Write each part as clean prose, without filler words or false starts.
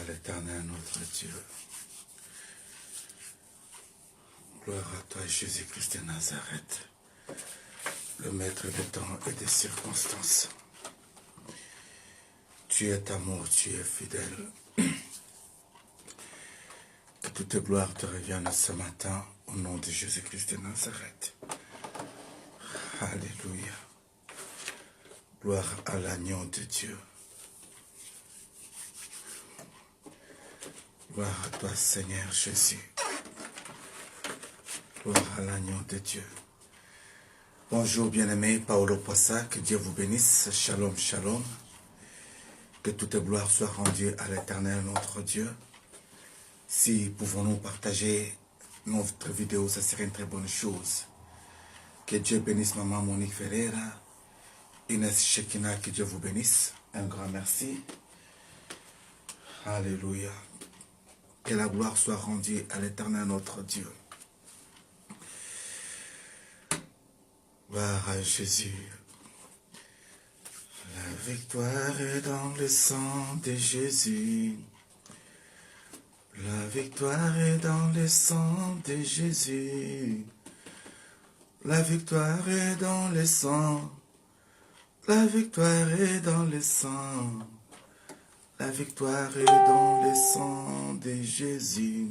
l'Éternel notre Dieu. Gloire à toi, Jésus-Christ de Nazareth, le maître des temps et des circonstances. Tu es amour, tu es fidèle. Que toute gloire te revienne ce matin au nom de Jésus-Christ de Nazareth. Alléluia. Gloire à l'agneau de Dieu. Gloire à toi, Seigneur Jésus. Gloire à l'agneau de Dieu. Bonjour, bien-aimé Paolo Possa, que Dieu vous bénisse. Shalom, shalom. Que toute gloire soit rendue à l'Éternel, notre Dieu. Si pouvons-nous partager notre vidéo, ça serait une très bonne chose. Que Dieu bénisse Maman Monique Ferreira, Inès Shekina, que Dieu vous bénisse. Un grand merci. Alléluia. Que la gloire soit rendue à l'Éternel, notre Dieu. Gloire à Jésus. La victoire est dans le sang de Jésus. La victoire est dans le sang de Jésus. La victoire est dans le sang. La victoire est dans le sang. La victoire est dans le sang de Jésus.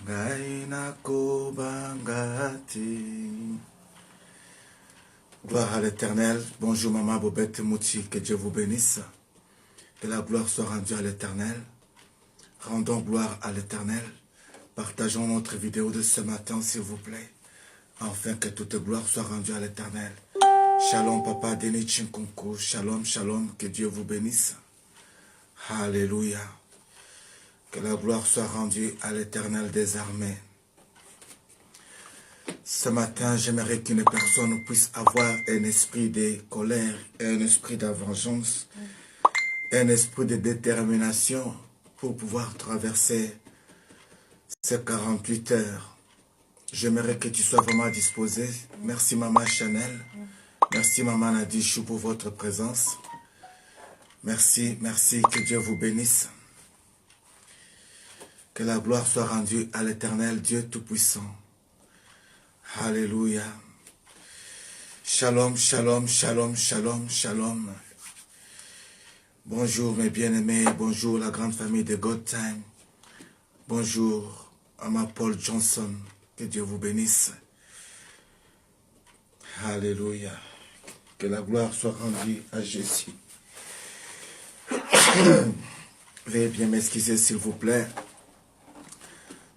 Gaïna Kobangate. Gloire à l'Éternel. Bonjour Maman Bobette Mouti, que Dieu vous bénisse. Que la gloire soit rendue à l'Éternel. Rendons gloire à l'Éternel. Partageons notre vidéo de ce matin, s'il vous plaît. Afin que toute gloire soit rendue à l'Éternel. Shalom Papa Denis Chinkonko. Shalom, shalom. Que Dieu vous bénisse. Alléluia. Que la gloire soit rendue à l'Éternel des armées. Ce matin, j'aimerais qu'une personne puisse avoir un esprit de colère, un esprit de vengeance, un esprit de détermination pour pouvoir traverser ces 48 heures. J'aimerais que tu sois vraiment disposé. Merci Maman Chanel. Merci Maman Nadichou pour votre présence. Merci, merci, que Dieu vous bénisse. Que la gloire soit rendue à l'Éternel, Dieu Tout-Puissant. Alléluia. Shalom, shalom, shalom, shalom, shalom. Bonjour mes bien-aimés, bonjour la grande famille de God Time. Bonjour à ma Paul Johnson, que Dieu vous bénisse. Alléluia. Que la gloire soit rendue à Jésus. Veuillez bien m'excuser s'il vous plaît.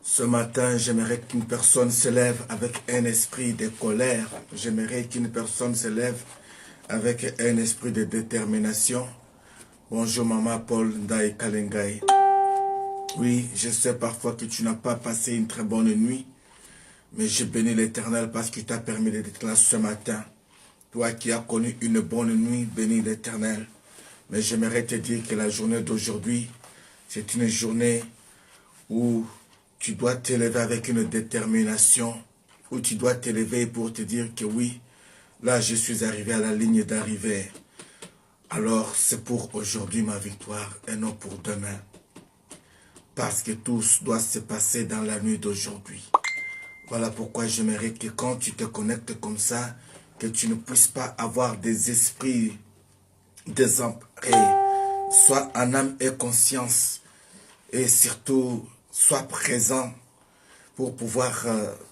Ce matin, j'aimerais qu'une personne se lève avec un esprit de colère. J'aimerais qu'une personne se lève avec un esprit de détermination. Bonjour Maman Paul Ndaï Kalengai. Oui, je sais parfois que tu n'as pas passé une très bonne nuit. Mais je bénis l'Éternel parce qu'il t'a permis d'être là ce matin. Toi qui as connu une bonne nuit, bénis l'Éternel. Mais j'aimerais te dire que la journée d'aujourd'hui, c'est une journée où tu dois t'élever avec une détermination, où tu dois t'élever pour te dire que oui, là je suis arrivé à la ligne d'arrivée. Alors c'est pour aujourd'hui ma victoire et non pour demain. Parce que tout doit se passer dans la nuit d'aujourd'hui. Voilà pourquoi j'aimerais que quand tu te connectes comme ça, que tu ne puisses pas avoir des esprits désemparés. Sois en âme et conscience. Et surtout, sois présent pour pouvoir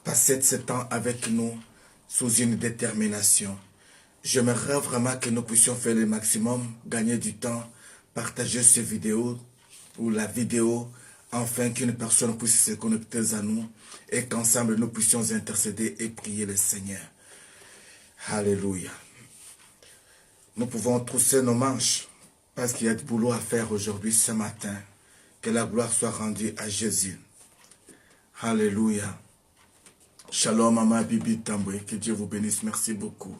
passer ce temps avec nous sous une détermination. J'aimerais vraiment que nous puissions faire le maximum, gagner du temps, partager cette vidéo ou la vidéo, afin qu'une personne puisse se connecter à nous et qu'ensemble nous puissions intercéder et prier le Seigneur. Alléluia. Nous pouvons trousser nos manches parce qu'il y a du boulot à faire aujourd'hui, ce matin. Que la gloire soit rendue à Jésus. Alléluia. Shalom Maman Bibi Tamboué. Que Dieu vous bénisse. Merci beaucoup.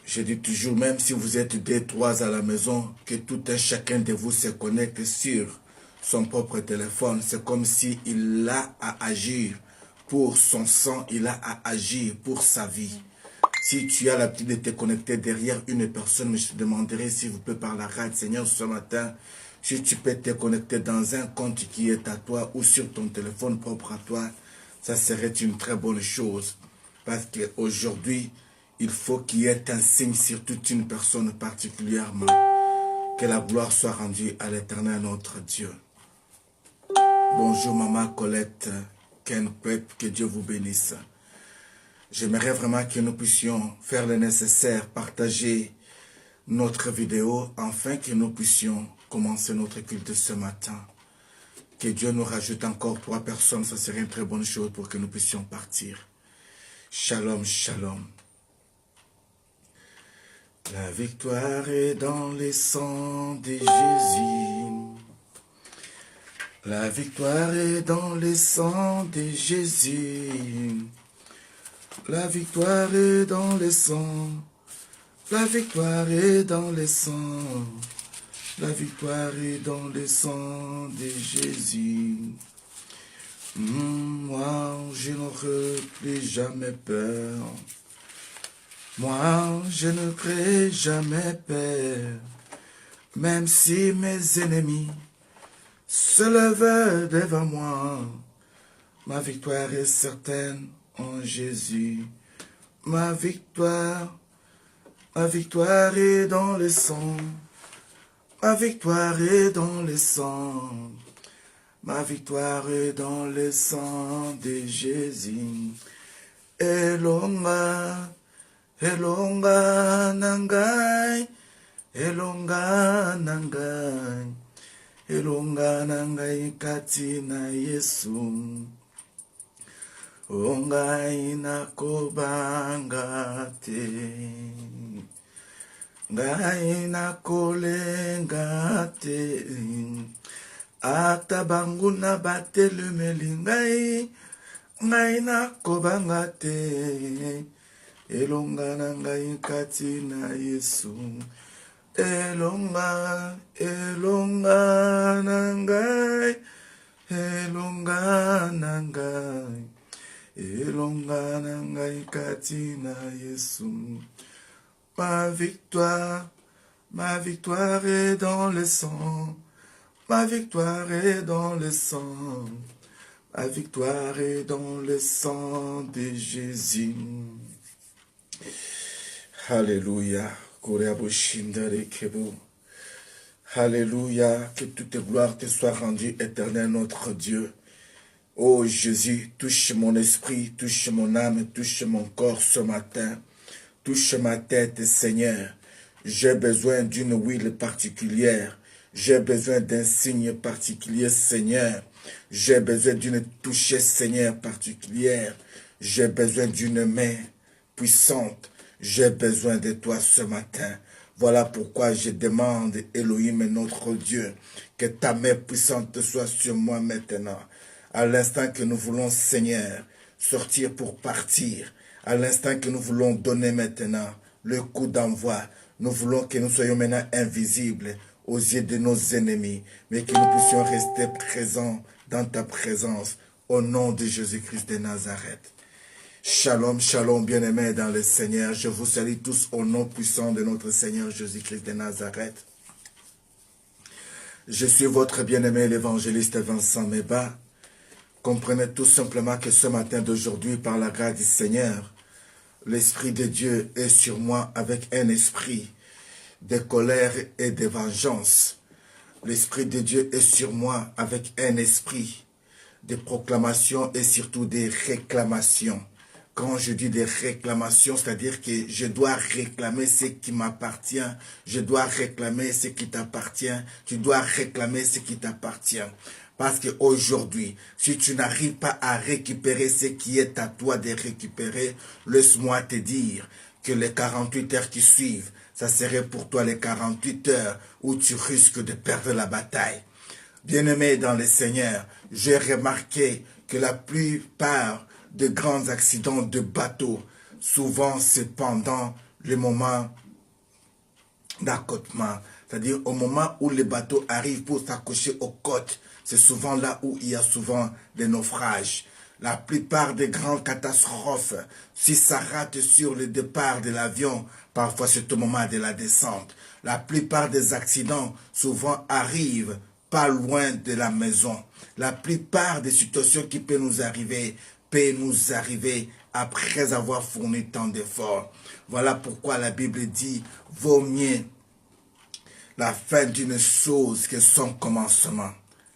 Je dis toujours, même si vous êtes deux, trois à la maison, que tout un chacun de vous se connecte sur son propre téléphone. C'est comme s'il a à agir pour son sang, il a à agir pour sa vie. Si tu as l'habitude de te connecter derrière une personne, je te demanderai s'il vous plaît par la grâce, Seigneur, ce matin, Si tu peux te connecter dans un compte qui est à toi ou sur ton téléphone propre à toi, ça serait une très bonne chose. Parce qu'aujourd'hui, il faut qu'il y ait un signe sur toute une personne particulièrement. Que la gloire soit rendue à l'Éternel notre Dieu. Bonjour Maman Colette, Ken Pep, que Dieu vous bénisse. J'aimerais vraiment que nous puissions faire le nécessaire, partager notre vidéo, afin que nous puissions commencer notre culte ce matin. Que Dieu nous rajoute encore 3 personnes, ça serait une très bonne chose pour que nous puissions partir. Shalom, shalom. La victoire est dans les sangs de Jésus. La victoire est dans les sangs de Jésus. La victoire est dans les sangs. La victoire est dans les sangs. La victoire est dans les sangs de Jésus. Moi, je n'aurai plus jamais peur. Moi, je ne crains jamais peur. Même si mes ennemis se lèvent devant moi, ma victoire est certaine en Jésus. Ma victoire est dans le sang. Ma victoire est dans le sang. Ma victoire est dans le sang de Jésus. Elonga, Elonga nangai, Elonga nangai, Elonga nangai katina Yesu. Ongai nakobanga te, ngai nakolenga te, atabangu na batelemeli ngai nakobanga te, elonga na ngai kati na Yesu, elonga na ngai, elonga na ngai. Elonga na ngai kati na Yesu. Ma victoire est dans le sang. Ma victoire est dans le sang. Ma victoire est dans le sang de Jésus. Alléluia. Alléluia. Que toute gloire te soit rendue, éternel notre Dieu. Oh Jésus, touche mon esprit, touche mon âme, touche mon corps ce matin. Touche ma tête, Seigneur. J'ai besoin d'une huile particulière. J'ai besoin d'un signe particulier, Seigneur. J'ai besoin d'une touche, Seigneur, particulière. J'ai besoin d'une main puissante. J'ai besoin de toi ce matin. Voilà pourquoi je demande, Elohim, notre Dieu, que ta main puissante soit sur moi maintenant. À l'instant que nous voulons, Seigneur, sortir pour partir, à l'instant que nous voulons donner maintenant le coup d'envoi, nous voulons que nous soyons maintenant invisibles aux yeux de nos ennemis, mais que nous puissions rester présents dans ta présence, au nom de Jésus-Christ de Nazareth. Shalom, shalom, bien-aimés dans le Seigneur. Je vous salue tous au nom puissant de notre Seigneur Jésus-Christ de Nazareth. Je suis votre bien-aimé, l'évangéliste Vincent Meba. Comprenez tout simplement que ce matin d'aujourd'hui, par la grâce du Seigneur, l'Esprit de Dieu est sur moi avec un esprit de colère et de vengeance. L'Esprit de Dieu est sur moi avec un esprit de proclamation et surtout des réclamations. Quand je dis des réclamations, c'est-à-dire que je dois réclamer ce qui m'appartient, je dois réclamer ce qui t'appartient, tu dois réclamer ce qui t'appartient. Parce qu'aujourd'hui, si tu n'arrives pas à récupérer ce qui est à toi de récupérer, laisse-moi te dire que les 48 heures qui suivent, ça serait pour toi les 48 heures où tu risques de perdre la bataille. Bien-aimé dans le Seigneur, j'ai remarqué que la plupart des grands accidents de bateau, souvent c'est pendant le moment d'accotement. C'est-à-dire au moment où les bateaux arrivent pour s'accrocher aux côtes, c'est souvent là où il y a souvent des naufrages. La plupart des grandes catastrophes, si ça rate sur le départ de l'avion, parfois c'est au moment de la descente. La plupart des accidents souvent arrivent pas loin de la maison. La plupart des situations qui peuvent nous arriver après avoir fourni tant d'efforts. Voilà pourquoi la Bible dit, vaut mieux la fin d'une chose que son commencement.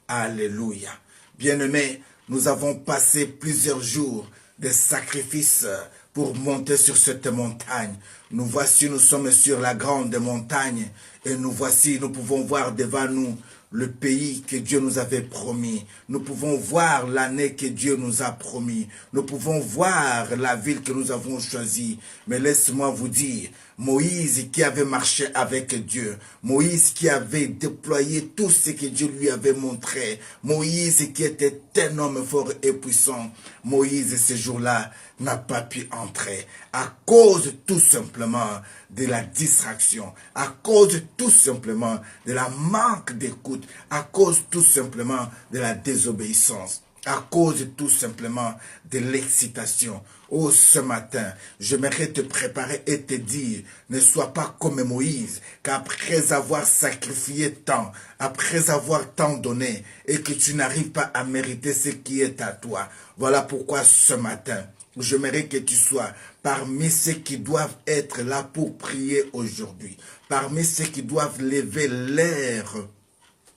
Alléluia. Bien-aimés, nous avons passé plusieurs jours de sacrifices pour monter sur cette montagne. Nous voici, nous sommes sur la grande montagne et nous voici, nous pouvons voir devant nous le pays que Dieu nous avait promis. Nous pouvons voir l'année que Dieu nous a promis. Nous pouvons voir la ville que nous avons choisie. Mais laisse-moi vous dire, Moïse qui avait marché avec Dieu, Moïse qui avait déployé tout ce que Dieu lui avait montré, Moïse qui était un homme fort et puissant, Moïse ce jour-là n'a pas pu entrer à cause tout simplement de la distraction, à cause tout simplement de la manque d'écoute, à cause tout simplement de la désobéissance, à cause tout simplement de l'excitation. Oh, ce matin, j'aimerais te préparer et te dire, ne sois pas comme Moïse, qu'après avoir sacrifié tant, après avoir tant donné, et que tu n'arrives pas à mériter ce qui est à toi. Voilà pourquoi ce matin, j'aimerais que tu sois parmi ceux qui doivent être là pour prier aujourd'hui, parmi ceux qui doivent lever leur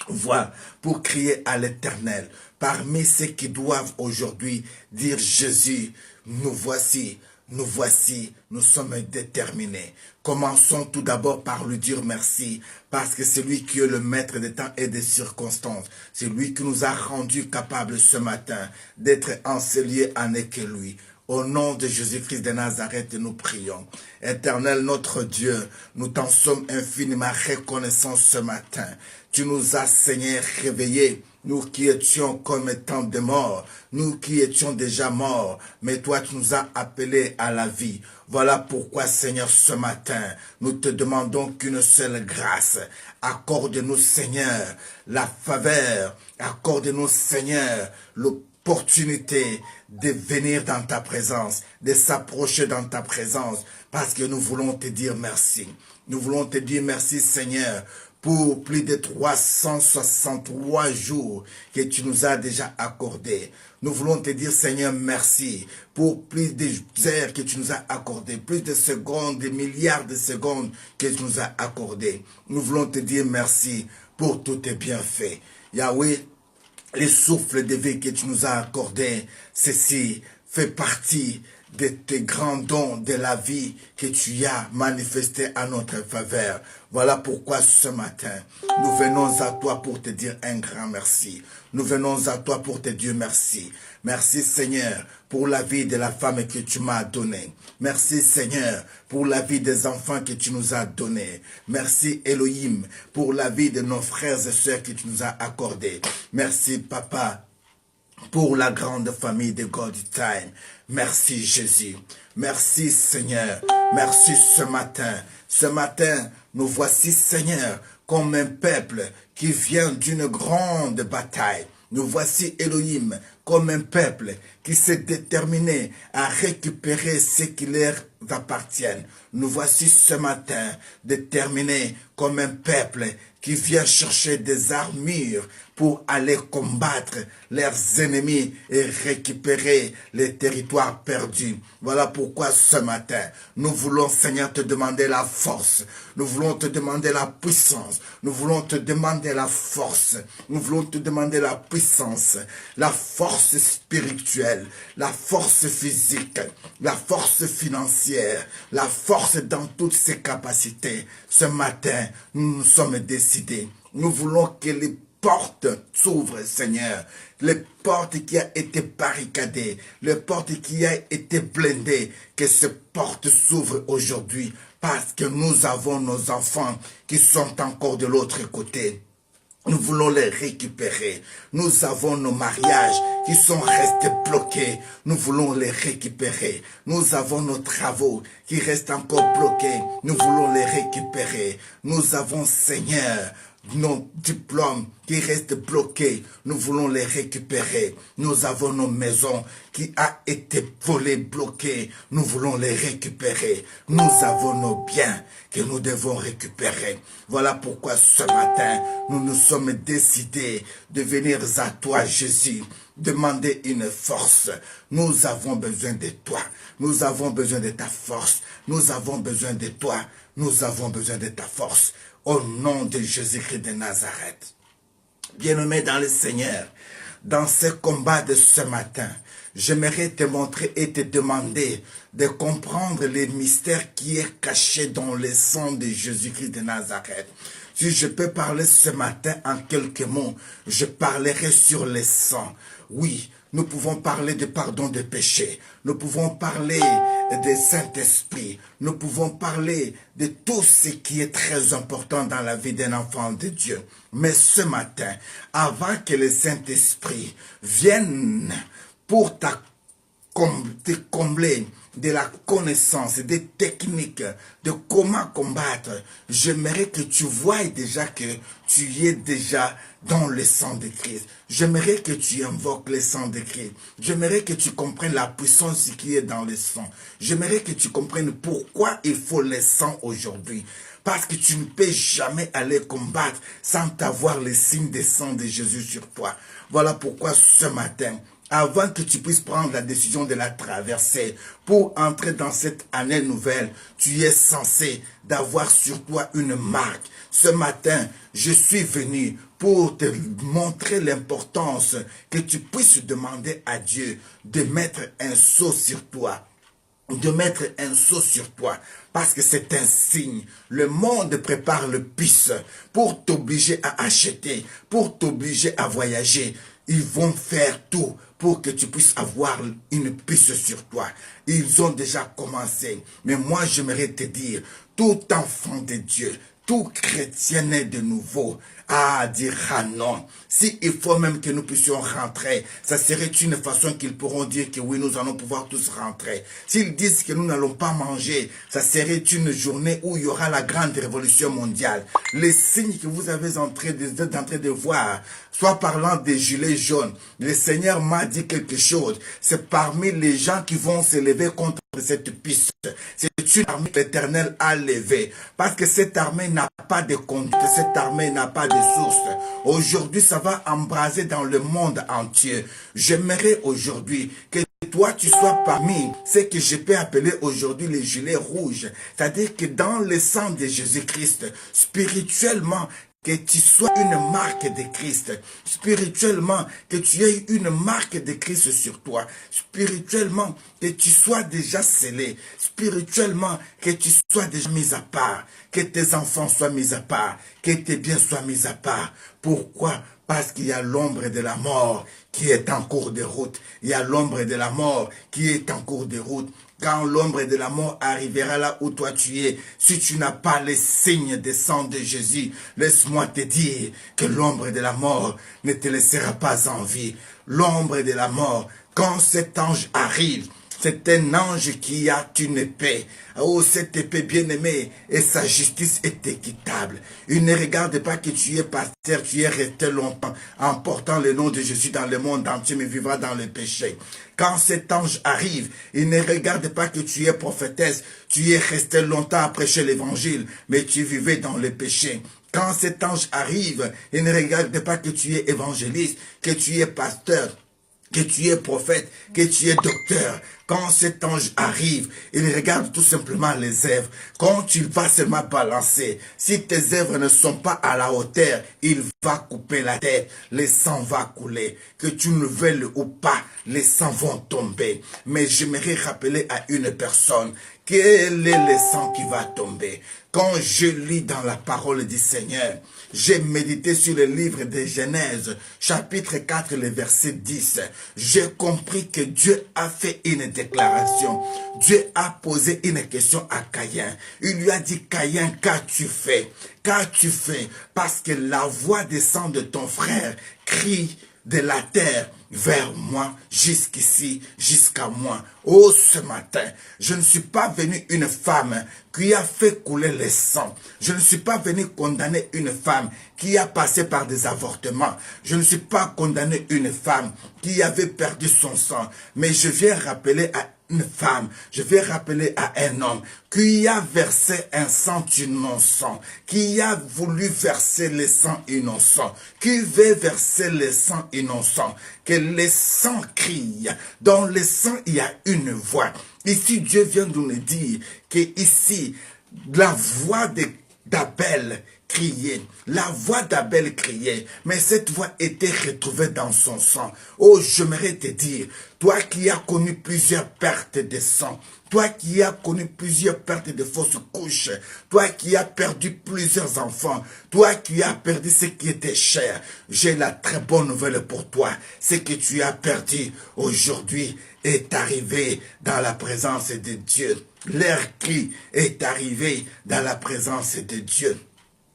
voix pour crier à l'Éternel, parmi ceux qui doivent aujourd'hui dire Jésus, nous voici, nous sommes déterminés. Commençons tout d'abord par lui dire merci, parce que c'est lui qui est le maître des temps et des circonstances. C'est lui qui nous a rendus capables ce matin d'être enseignés avec lui. Au nom de Jésus-Christ de Nazareth, nous prions. Éternel notre Dieu, nous t'en sommes infiniment reconnaissants ce matin. Tu nous as, Seigneur, réveillés, nous qui étions comme étant des morts, nous qui étions déjà morts, mais toi tu nous as appelés à la vie. Voilà pourquoi, Seigneur, ce matin, nous te demandons qu'une seule grâce. Accorde-nous, Seigneur, la faveur, accorde-nous, Seigneur, l'opportunité de venir dans ta présence, de s'approcher dans ta présence, parce que nous voulons te dire merci. Nous voulons te dire merci, Seigneur, pour plus de 363 jours que tu nous as déjà accordés. Nous voulons te dire, Seigneur, merci pour plus de heures que tu nous as accordées, plus de secondes, des milliards de secondes que tu nous as accordées. Nous voulons te dire merci pour tous tes bienfaits. Yahweh, le souffle de vie que tu nous as accordé, ceci fait partie de tes grands dons de la vie que tu as manifesté à notre faveur. Voilà pourquoi ce matin, nous venons à toi pour te dire un grand merci. Nous venons à toi pour te dire merci. Merci Seigneur pour la vie de la femme que tu m'as donnée. Merci Seigneur pour la vie des enfants que tu nous as donnés. Merci Elohim pour la vie de nos frères et sœurs que tu nous as accordés. Merci Papa pour la grande famille de God Time. Merci Jésus. Merci Seigneur. Merci ce matin. Ce matin, nous voici Seigneur comme un peuple qui vient d'une grande bataille. Nous voici Elohim comme un peuple qui s'est déterminé à récupérer ce qui leur appartient. Nous voici ce matin déterminés comme un peuple qui vient chercher des armures pour aller combattre leurs ennemis et récupérer les territoires perdus. Voilà pourquoi ce matin, nous voulons, Seigneur, te demander la force. Nous voulons te demander la puissance. Nous voulons te demander la force. Nous voulons te demander la puissance, la force spirituelle, la force physique, la force financière, la force dans toutes ses capacités. Ce matin, nous nous sommes décidés. Nous voulons que les portes s'ouvrent, Seigneur. Les portes qui a été barricadées, les portes qui a été blindées, que ces portes s'ouvrent aujourd'hui parce que nous avons nos enfants qui sont encore de l'autre côté. Nous voulons les récupérer. Nous avons nos mariages qui sont restés bloqués. Nous voulons les récupérer. Nous avons nos travaux qui restent encore bloqués. Nous voulons les récupérer. Nous avons, Seigneur, nos diplômes qui restent bloqués, nous voulons les récupérer. Nous avons nos maisons qui ont été volées, bloquées, nous voulons les récupérer. Nous avons nos biens que nous devons récupérer. Voilà pourquoi ce matin, nous nous sommes décidés de venir à toi, Jésus, demander une force. Nous avons besoin de toi. Nous avons besoin de ta force. Nous avons besoin de toi. Nous avons besoin de ta force. Au nom de Jésus-Christ de Nazareth. Bien-aimé dans le Seigneur, dans ce combat de ce matin, j'aimerais te montrer et te demander de comprendre les mystères qui est caché dans le sang de Jésus-Christ de Nazareth. Si je peux parler ce matin en quelques mots, je parlerai sur le sang. Oui, nous pouvons parler de pardon de péché. Nous pouvons parler de Saint-Esprit. Nous pouvons parler de tout ce qui est très important dans la vie d'un enfant de Dieu. Mais ce matin, avant que le Saint-Esprit vienne pour te combler de la connaissance, des techniques, de comment combattre, j'aimerais que tu voies déjà que tu es déjà dans le sang de Christ. J'aimerais que tu invoques le sang de Christ. J'aimerais que tu comprennes la puissance qui est dans le sang. J'aimerais que tu comprennes pourquoi il faut le sang aujourd'hui. Parce que tu ne peux jamais aller combattre sans avoir le signe de sang de Jésus sur toi. Voilà pourquoi ce matin, avant que tu puisses prendre la décision de la traverser, pour entrer dans cette année nouvelle, tu es censé d'avoir sur toi une marque. Ce matin, je suis venu pour te montrer l'importance que tu puisses demander à Dieu de mettre un sceau sur toi. De mettre un sceau sur toi, parce que c'est un signe. Le monde prépare le pisse pour t'obliger à acheter, pour t'obliger à voyager. Ils vont faire tout pour que tu puisses avoir une piste sur toi. Ils ont déjà commencé. Mais moi, j'aimerais te dire, tout enfant de Dieu, tout chrétien né de nouveau, dira non. S'il faut même que nous puissions rentrer, ça serait une façon qu'ils pourront dire que oui, nous allons pouvoir tous rentrer. S'ils disent que nous n'allons pas manger, ça serait une journée où il y aura la grande révolution mondiale. Les signes que vous avez en train de voir, soit parlant des gilets jaunes, le Seigneur m'a dit quelque chose. C'est parmi les gens qui vont se lever contre cette piste. C'est une armée que l'Éternel a levée. Parce que cette armée n'a pas de conduite, cette armée n'a pas de source. Aujourd'hui, ça va embraser dans le monde entier. J'aimerais aujourd'hui que toi, tu sois parmi ce que je peux appeler aujourd'hui les gilets rouges. C'est-à-dire que dans le sang de Jésus-Christ, spirituellement, que tu sois une marque de Christ. Spirituellement, que tu aies une marque de Christ sur toi. Spirituellement, que tu sois déjà scellé. Spirituellement, que tu sois déjà mis à part. Que tes enfants soient mis à part. Que tes biens soient mis à part. Pourquoi? Parce qu'il y a l'ombre de la mort qui est en cours de route. Il y a l'ombre de la mort qui est en cours de route. Quand l'ombre de la mort arrivera là où toi tu es, si tu n'as pas les signes des sang de Jésus, laisse-moi te dire que l'ombre de la mort ne te laissera pas en vie. L'ombre de la mort, quand cet ange arrive, c'est un ange qui a une épée. Oh, cette épée bien-aimée, et sa justice est équitable. Il ne regarde pas que tu es pasteur, tu es resté longtemps en portant le nom de Jésus dans le monde entier, mais vivra dans le péché. Quand cet ange arrive, il ne regarde pas que tu es prophétesse, tu es resté longtemps à prêcher l'évangile, mais tu vivais dans le péché. Quand cet ange arrive, il ne regarde pas que tu es évangéliste, que tu es pasteur, que tu es prophète, que tu es docteur. Quand cet ange arrive, il regarde tout simplement les œuvres. Quand tu vas seulement balancer, si tes œuvres ne sont pas à la hauteur, il va couper la tête, le sang va couler. Que tu ne veuilles ou pas, les sangs vont tomber. Mais j'aimerais rappeler à une personne, quel est le sang qui va tomber? Quand je lis dans la parole du Seigneur, j'ai médité sur le livre de Genèse, chapitre 4, le verset 10. J'ai compris que Dieu a fait une déclaration. Dieu a posé une question à Caïn. Il lui a dit, Caïn, qu'as-tu fait? Qu'as-tu fait? Parce que la voix des sangs de ton frère crie de la terre vers moi, jusqu'ici, jusqu'à moi. Oh, ce matin, je ne suis pas venu une femme qui a fait couler le sang. Je ne suis pas venu condamner une femme qui a passé par des avortements. Je ne suis pas condamné une femme qui avait perdu son sang. Mais je viens rappeler à une femme, je vais rappeler à un homme qui a versé un sang innocent, qui a voulu verser le sang innocent, qui veut verser le sang innocent, que le sang crie. Dans le sang, il y a une voix. Ici, Dieu vient de nous dire que ici, la voix d'Abel criait, la voix d'Abel criait, mais cette voix était retrouvée dans son sang. Oh, j'aimerais te dire, toi qui as connu plusieurs pertes de sang, toi qui as connu plusieurs pertes de fausses couches, toi qui as perdu plusieurs enfants, toi qui as perdu ce qui était cher, j'ai la très bonne nouvelle pour toi. Ce que tu as perdu aujourd'hui est arrivé dans la présence de Dieu. Leur cri est arrivé dans la présence de Dieu.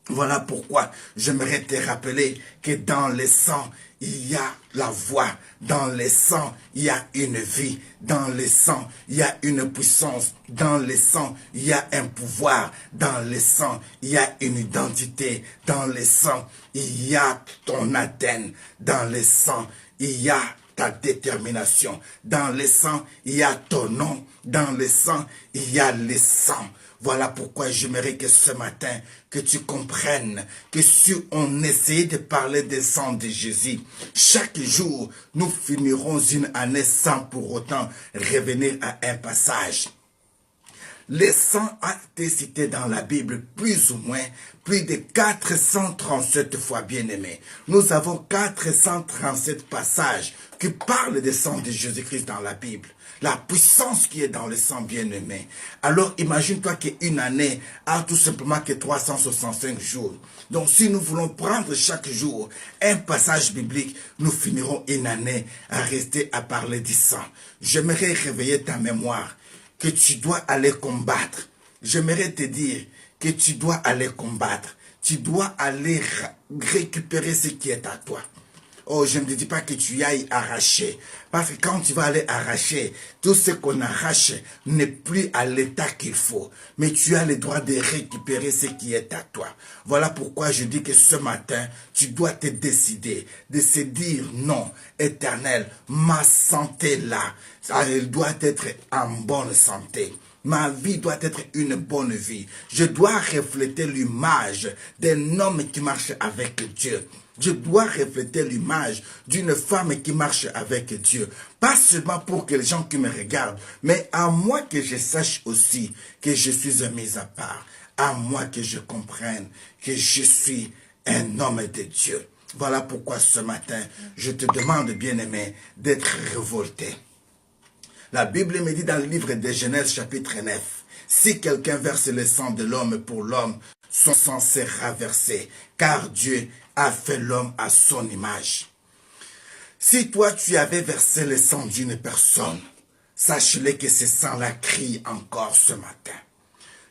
Voilà pourquoi j'aimerais te rappeler que dans le sang, il y a la voix. Dans le sang, il y a une vie. Dans le sang, il y a une puissance. Dans le sang, il y a un pouvoir. Dans le sang, il y a une identité. Dans le sang, il y a ton ADN. Dans le sang, il y a ta détermination. Dans le sang, il y a ton nom. Dans le sang, il y a le sang. Voilà pourquoi j'aimerais que ce matin, que tu comprennes que si on essayait de parler des sang de Jésus, chaque jour, nous finirons une année sans pour autant revenir à un passage. Le sang a été cité dans la Bible plus ou moins, plus de 437 fois, bien aimé. Nous avons 437 passages qui parlent du sang de Jésus-Christ dans la Bible. La puissance qui est dans le sang, bien aimé. Alors imagine-toi qu'une année a tout simplement que 365 jours. Donc si nous voulons prendre chaque jour un passage biblique, nous finirons une année à rester à parler du sang. J'aimerais réveiller ta mémoire que tu dois aller combattre. J'aimerais te dire que tu dois aller combattre. Tu dois aller récupérer ce qui est à toi. Oh, je ne te dis pas que tu ailles arracher. Parce que quand tu vas aller arracher, tout ce qu'on arrache n'est plus à l'état qu'il faut. Mais tu as le droit de récupérer ce qui est à toi. Voilà pourquoi je dis que ce matin, tu dois te décider de se dire non, Éternel, ma santé là, elle doit être en bonne santé. Ma vie doit être une bonne vie. Je dois refléter l'image d'un homme qui marche avec Dieu. Je dois refléter l'image d'une femme qui marche avec Dieu. Pas seulement pour que les gens qui me regardent, mais à moi que je sache aussi que je suis un mis à part. À moi que je comprenne que je suis un homme de Dieu. Voilà pourquoi ce matin, je te demande, bien-aimé, d'être révolté. La Bible me dit dans le livre de Genèse chapitre 9, si quelqu'un verse le sang de l'homme pour l'homme, son sang sera versé, car Dieu a fait l'homme à son image. Si toi tu avais versé le sang d'une personne, sache-le que ce sang-là crie encore ce matin.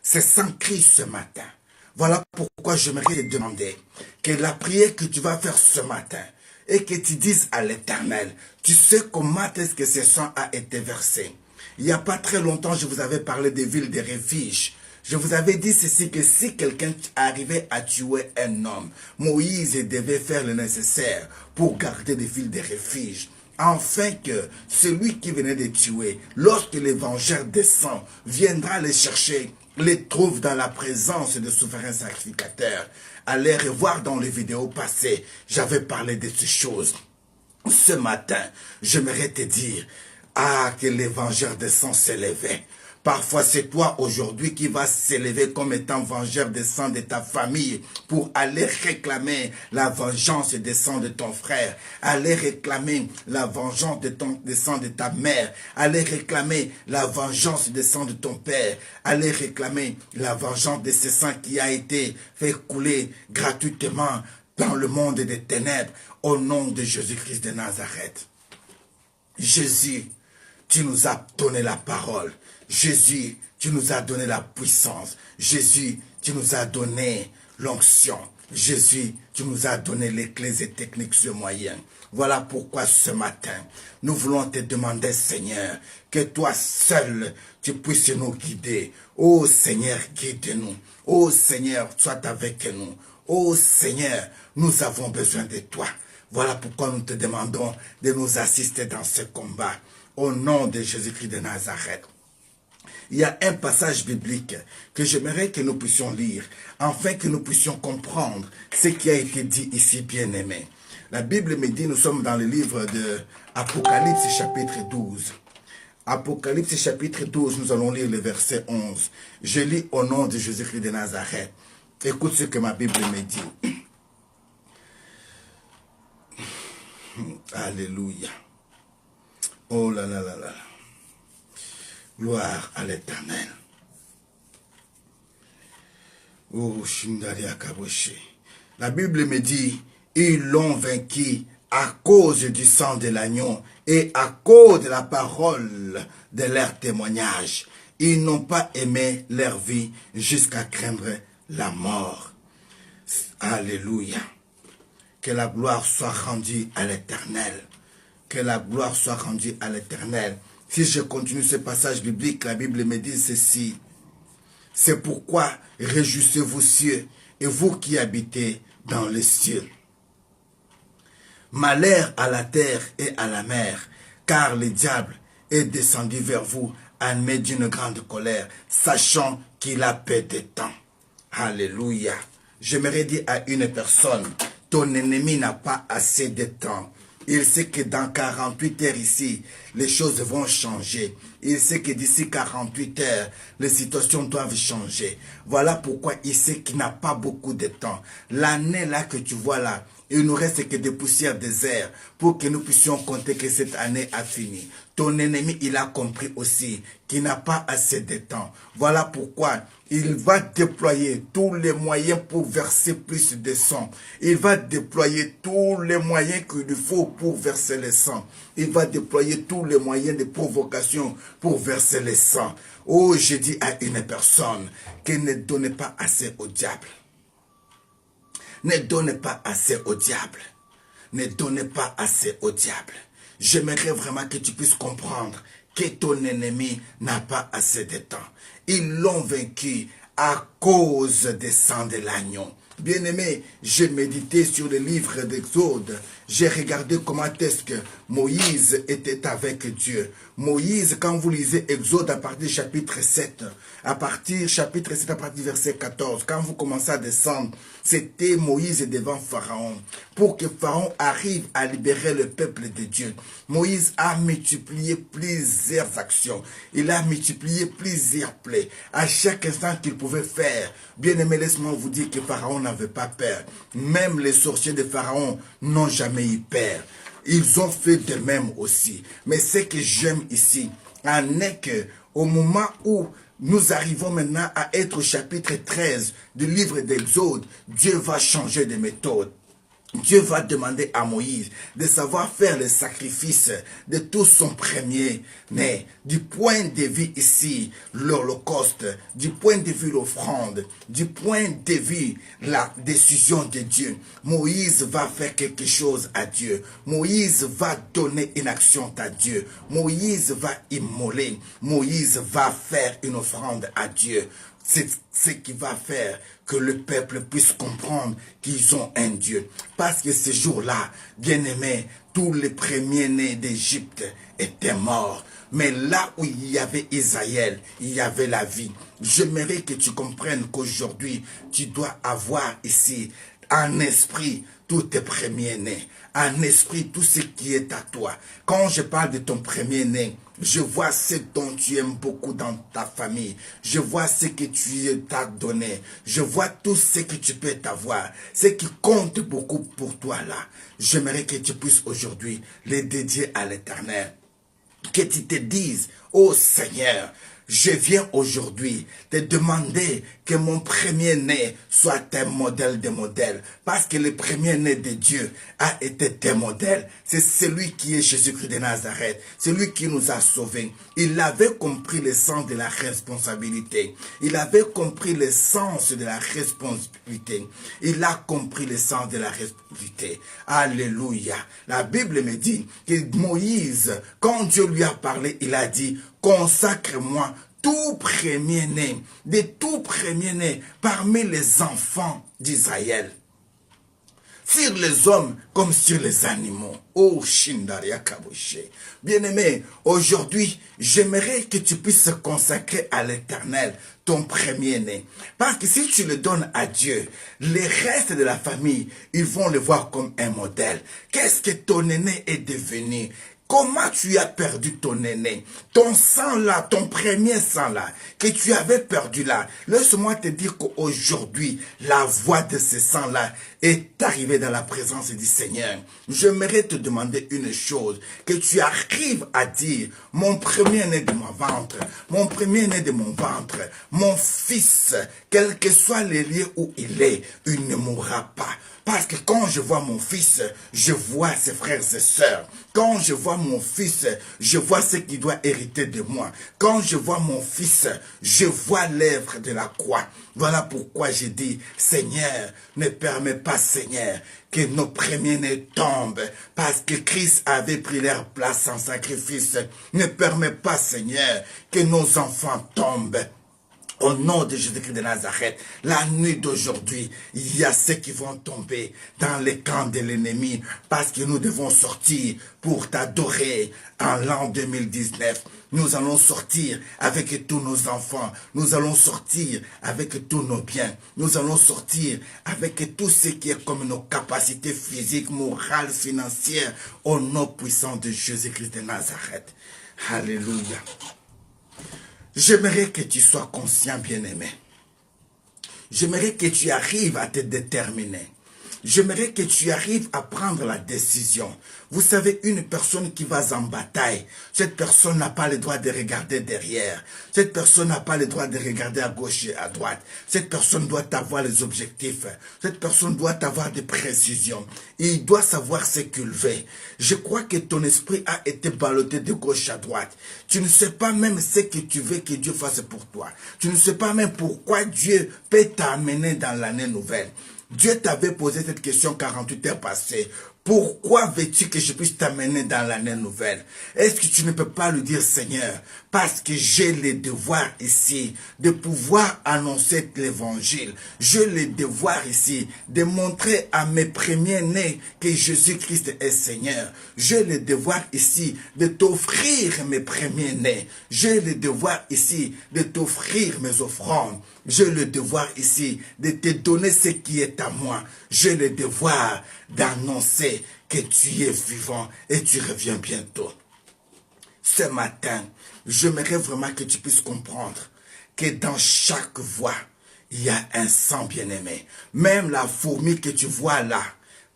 Ce sang crie ce matin. Voilà pourquoi j'aimerais te demander que la prière que tu vas faire ce matin, et que tu dises à l'Éternel, tu sais comment est-ce que ce sang a été versé. Il n'y a pas très longtemps, je vous avais parlé des villes de refuge. Je vous avais dit ceci, que si quelqu'un arrivait à tuer un homme, Moïse devait faire le nécessaire pour garder des villes de refuge. Afin que celui qui venait de tuer, lorsque le vengeur descend, viendra les chercher, les trouve dans la présence de souverain sacrificateur. Allez revoir dans les vidéos passées, j'avais parlé de ces choses. Ce matin, j'aimerais te dire, que les vengeurs de sang s'élevaient. Parfois, c'est toi aujourd'hui qui vas s'élever comme étant vengeur des sangs de ta famille pour aller réclamer la vengeance des sangs de ton frère, aller réclamer la vengeance des sangs de ta mère, aller réclamer la vengeance des sangs de ton père, aller réclamer la vengeance de ce sang qui a été fait couler gratuitement dans le monde des ténèbres au nom de Jésus-Christ de Nazareth. Jésus, tu nous as donné la parole. Jésus, tu nous as donné la puissance. Jésus, tu nous as donné, l'onction. Jésus, tu nous as donné les clés et techniques et moyens. Voilà pourquoi ce matin, nous voulons te demander, Seigneur, que toi seul, tu puisses nous guider. Ô Seigneur, guide-nous. Ô Seigneur, sois avec nous. Ô Seigneur, nous avons besoin de toi. Voilà pourquoi nous te demandons de nous assister dans ce combat. Au nom de Jésus-Christ de Nazareth. Il y a un passage biblique que j'aimerais que nous puissions lire, afin que nous puissions comprendre ce qui a été dit ici, bien-aimé. La Bible me dit, nous sommes dans le livre de Apocalypse chapitre 12. Apocalypse chapitre 12, nous allons lire le verset 11. Je lis au nom de Jésus-Christ de Nazareth. Écoute ce que ma Bible me dit. Alléluia. Oh là là là là. Gloire à l'Éternel. Oh, Shindaria Kaboshi. La Bible me dit, ils l'ont vaincu à cause du sang de l'agneau et à cause de la parole de leur témoignage. Ils n'ont pas aimé leur vie jusqu'à craindre la mort. Alléluia. Que la gloire soit rendue à l'Éternel. Que la gloire soit rendue à l'Éternel. Si je continue ce passage biblique, la Bible me dit ceci. C'est pourquoi réjouissez-vous cieux et vous qui habitez dans les cieux. Malheur à la terre et à la mer, car le diable est descendu vers vous animé d'une grande colère, sachant qu'il a peu de temps. Alléluia. J'aimerais dire à une personne, ton ennemi n'a pas assez de temps. Il sait que dans 48 heures ici, les choses vont changer. Il sait que d'ici 48 heures, les situations doivent changer. Voilà pourquoi il sait qu'il n'a pas beaucoup de temps. L'année là que tu vois là, il nous reste que des poussières désertes pour que nous puissions compter que cette année a fini. Ton ennemi, il a compris aussi qu'il n'a pas assez de temps. Voilà pourquoi il va déployer tous les moyens pour verser plus de sang. Il va déployer tous les moyens qu'il lui faut pour verser le sang. Il va déployer tous les moyens de provocation pour verser le sang. Oh, je dis à une personne qu'elle ne donne pas assez au diable. Ne donne pas assez au diable. Ne donne pas assez au diable. J'aimerais vraiment que tu puisses comprendre que ton ennemi n'a pas assez de temps. Ils l'ont vaincu à cause des sangs de l'agneau. Bien-aimé, j'ai médité sur le livre d'Exode. J'ai regardé comment est-ce que Moïse était avec Dieu. Moïse, quand vous lisez Exode à partir du chapitre 7, à partir du verset 14, quand vous commencez à descendre, c'était Moïse devant Pharaon. Pour que Pharaon arrive à libérer le peuple de Dieu, Moïse a multiplié plusieurs actions. Il a multiplié plusieurs plaies. À chaque instant qu'il pouvait faire, bien-aimé, laisse-moi vous dire que Pharaon n'avait pas peur. Même les sorciers de Pharaon n'ont jamais eu peur. Ils ont fait de même aussi. Mais ce que j'aime ici, en est que au moment où nous arrivons maintenant à être au chapitre 13 du livre d'Exode, Dieu va changer de méthode. Dieu va demander à Moïse de savoir faire le sacrifice de tout son premier-né. Du point de vue ici, l'holocauste, du point de vue l'offrande, du point de vue la décision de Dieu. Moïse va faire quelque chose à Dieu. Moïse va donner une action à Dieu. Moïse va immoler. Moïse va faire une offrande à Dieu. C'est ce qui va faire que le peuple puisse comprendre qu'ils ont un Dieu. Parce que ce jour-là, bien-aimés, tous les premiers-nés d'Égypte étaient morts. Mais là où il y avait Israël, il y avait la vie. J'aimerais que tu comprennes qu'aujourd'hui, tu dois avoir ici en esprit tous tes premiers-nés. En esprit tout ce qui est à toi. Quand je parle de ton premier-né, je vois ce dont tu aimes beaucoup dans ta famille. Je vois ce que tu t'as donné. Je vois tout ce que tu peux t'avoir. Ce qui compte beaucoup pour toi là. J'aimerais que tu puisses aujourd'hui les dédier à l'Éternel. Que tu te dises, oh Seigneur, je viens aujourd'hui te demander que mon premier-né soit un modèle de modèles. Parce que le premier-né de Dieu a été un modèle. C'est celui qui est Jésus-Christ de Nazareth. Celui qui nous a sauvés. Il avait compris le sens de la responsabilité. Il avait compris le sens de la responsabilité. Il a compris le sens de la responsabilité. Alléluia. La Bible me dit que Moïse, quand Dieu lui a parlé, il a dit, consacre-moi tout premier-né, de tout premier-né parmi les enfants d'Israël. Sur les hommes comme sur les animaux. Oh, Shindaria Kaboshe. Bien-aimé, aujourd'hui, j'aimerais que tu puisses consacrer à l'Éternel ton premier-né. Parce que si tu le donnes à Dieu, les restes de la famille, ils vont le voir comme un modèle. Qu'est-ce que ton aîné est devenu? Comment tu as perdu ton aîné? Ton sang là, ton premier sang là, que tu avais perdu là. Laisse-moi te dire qu'aujourd'hui, la voix de ce sang là est arrivée dans la présence du Seigneur. J'aimerais te demander une chose, que tu arrives à dire, mon premier-né de mon ventre, mon premier-né de mon ventre, mon fils, quel que soit le lieu où il ne mourra pas. Parce que quand je vois mon fils, je vois ses frères et sœurs. Quand je vois mon fils, je vois ce qu'il doit hériter de moi. Quand je vois mon fils, je vois l'œuvre de la croix. Voilà pourquoi je dis, Seigneur, ne permets pas, Seigneur, que nos premiers-nés tombent. Parce que Christ avait pris leur place en sacrifice. Ne permets pas, Seigneur, que nos enfants tombent. Au nom de Jésus-Christ de Nazareth, la nuit d'aujourd'hui, il y a ceux qui vont tomber dans les camps de l'ennemi parce que nous devons sortir pour t'adorer en l'an 2019. Nous allons sortir avec tous nos enfants. Nous allons sortir avec tous nos biens. Nous allons sortir avec tout ce qui est comme nos capacités physiques, morales, financières, au nom puissant de Jésus-Christ de Nazareth. Alléluia. J'aimerais que tu sois conscient, bien-aimé. J'aimerais que tu arrives à te déterminer. J'aimerais que tu arrives à prendre la décision. Vous savez, une personne qui va en bataille, cette personne n'a pas le droit de regarder derrière. Cette personne n'a pas le droit de regarder à gauche et à droite. Cette personne doit avoir les objectifs. Cette personne doit avoir des précisions. Il doit savoir ce qu'il veut. Je crois que ton esprit a été ballotté de gauche à droite. Tu ne sais pas même ce que tu veux que Dieu fasse pour toi. Tu ne sais pas même pourquoi Dieu peut t'amener dans l'année nouvelle. Dieu t'avait posé cette question 48 heures passées. Pourquoi veux-tu que je puisse t'amener dans l'année nouvelle? Est-ce que tu ne peux pas lui dire, Seigneur, parce que j'ai le devoir ici de pouvoir annoncer l'évangile. J'ai le devoir ici de montrer à mes premiers-nés que Jésus-Christ est Seigneur. J'ai le devoir ici de t'offrir mes premiers-nés. J'ai le devoir ici de t'offrir mes offrandes. J'ai le devoir ici de te donner ce qui est à moi. J'ai le devoir d'annoncer que tu es vivant et tu reviens bientôt. Ce matin, j'aimerais vraiment que tu puisses comprendre que dans chaque voix, il y a un sang bien-aimé. Même la fourmi que tu vois là,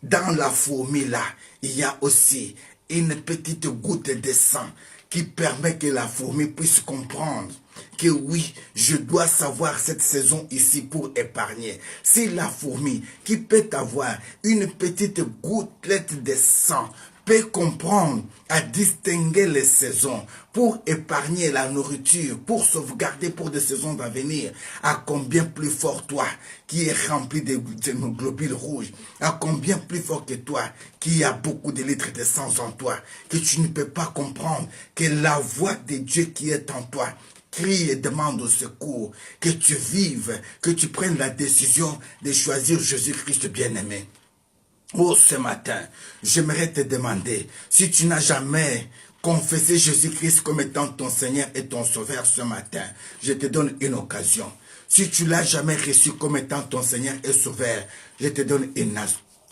dans la fourmi là, il y a aussi une petite goutte de sang qui permet que la fourmi puisse comprendre que oui, je dois savoir cette saison ici pour épargner. C'est la fourmi qui peut avoir une petite gouttelette de sang, peut comprendre à distinguer les saisons pour épargner la nourriture, pour sauvegarder pour des saisons à venir. À combien plus fort toi qui es rempli de globules rouges, à combien plus fort que toi qui a beaucoup de litres de sang en toi, que tu ne peux pas comprendre que la voix de Dieu qui est en toi crie et demande au secours, que tu vives, que tu prennes la décision de choisir Jésus-Christ bien-aimé. Oh, ce matin, j'aimerais te demander, si tu n'as jamais confessé Jésus-Christ comme étant ton Seigneur et ton Sauveur ce matin, je te donne une occasion. Si tu ne l'as jamais reçu comme étant ton Seigneur et Sauveur, je te donne une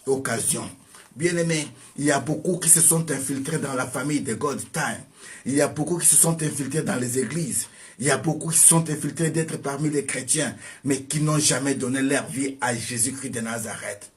occasion. Bien-aimés, il y a beaucoup qui se sont infiltrés dans la famille de God Time. Il y a beaucoup qui se sont infiltrés dans les églises. Il y a beaucoup qui se sont infiltrés d'être parmi les chrétiens, mais qui n'ont jamais donné leur vie à Jésus-Christ de Nazareth.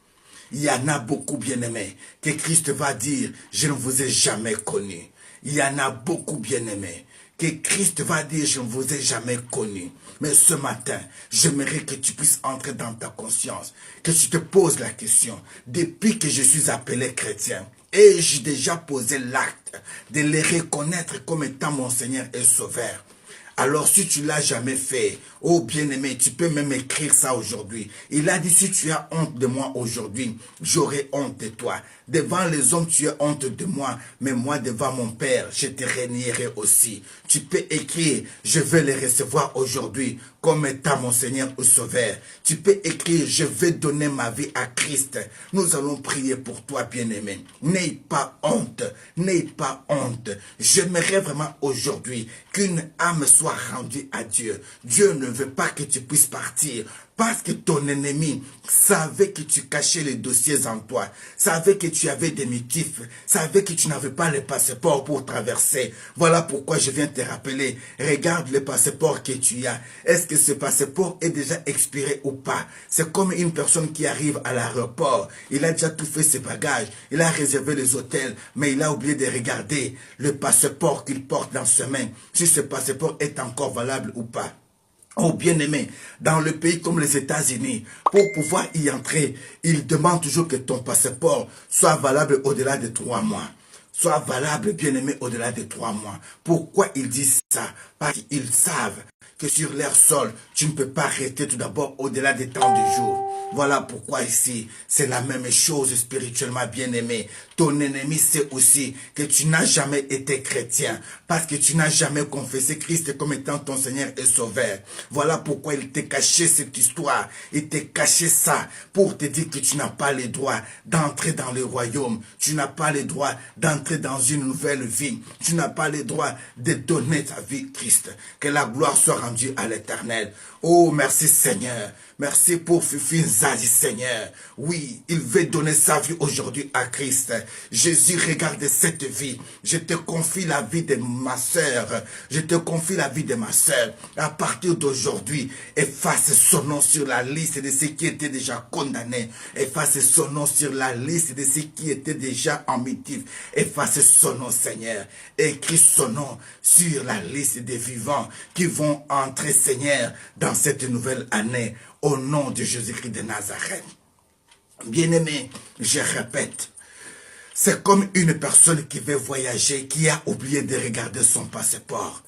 Il y en a beaucoup, bien-aimés, que Christ va dire, je ne vous ai jamais connu. Il y en a beaucoup, bien-aimés, que Christ va dire, je ne vous ai jamais connu. Mais ce matin, j'aimerais que tu puisses entrer dans ta conscience, que tu te poses la question, depuis que je suis appelé chrétien, et j'ai déjà posé l'acte de les reconnaître comme étant mon Seigneur et Sauveur. Alors si tu ne l'as jamais fait, oh bien-aimé, tu peux même écrire ça aujourd'hui. Il a dit, si tu as honte de moi aujourd'hui, j'aurai honte de toi. Devant les hommes, tu as honte de moi, mais moi, devant mon Père, je te réunirai aussi. Tu peux écrire, je vais les recevoir aujourd'hui comme étant mon Seigneur ou Sauveur. Tu peux écrire, je vais donner ma vie à Christ. Nous allons prier pour toi, bien-aimé. N'aie pas honte, n'aie pas honte. J'aimerais vraiment aujourd'hui qu'une âme soit rendue à Dieu. Dieu ne veut pas que tu puisses partir. Parce que ton ennemi savait que tu cachais les dossiers en toi, savait que tu avais des motifs, savait que tu n'avais pas le passeport pour traverser. Voilà pourquoi je viens te rappeler, regarde le passeport que tu as. Est-ce que ce passeport est déjà expiré ou pas? C'est comme une personne qui arrive à l'aéroport, il a déjà tout fait ses bagages, il a réservé les hôtels, mais il a oublié de regarder le passeport qu'il porte dans ses mains, si ce passeport est encore valable ou pas. Oh bien-aimé, dans le pays comme les États-Unis, pour pouvoir y entrer, il demande toujours que ton passeport soit valable au-delà de 3 mois. Soit valable, bien-aimé, au-delà de 3 mois. Pourquoi ils disent ça? Parce qu'ils savent que sur leur sol, tu ne peux pas rester tout d'abord au-delà des temps du jour. Voilà pourquoi ici, c'est la même chose spirituellement, bien-aimé. Ton ennemi sait aussi que tu n'as jamais été chrétien parce que tu n'as jamais confessé Christ comme étant ton Seigneur et Sauveur. Voilà pourquoi il t'a caché cette histoire. Il t'a caché ça pour te dire que tu n'as pas le droit d'entrer dans le royaume. Tu n'as pas le droit d'entrer dans une nouvelle vie. Tu n'as pas le droit de donner ta vie à Christ. Que la gloire soit rendue à l'Éternel. Oh, merci Seigneur. Merci pour Fifi Zazi, Seigneur. Oui, il veut donner sa vie aujourd'hui à Christ. Jésus, regarde cette vie. Je te confie la vie de ma sœur. Je te confie la vie de ma sœur. À partir d'aujourd'hui, efface son nom sur la liste de ceux qui étaient déjà condamnés. Efface son nom sur la liste de ceux qui étaient déjà en mitif. Efface son nom, Seigneur. Écris son nom sur la liste des vivants qui vont entrer, Seigneur, dans cette nouvelle année. Au nom de Jésus-Christ de Nazareth. Bien-aimé, je répète, c'est comme une personne qui veut voyager, qui a oublié de regarder son passeport.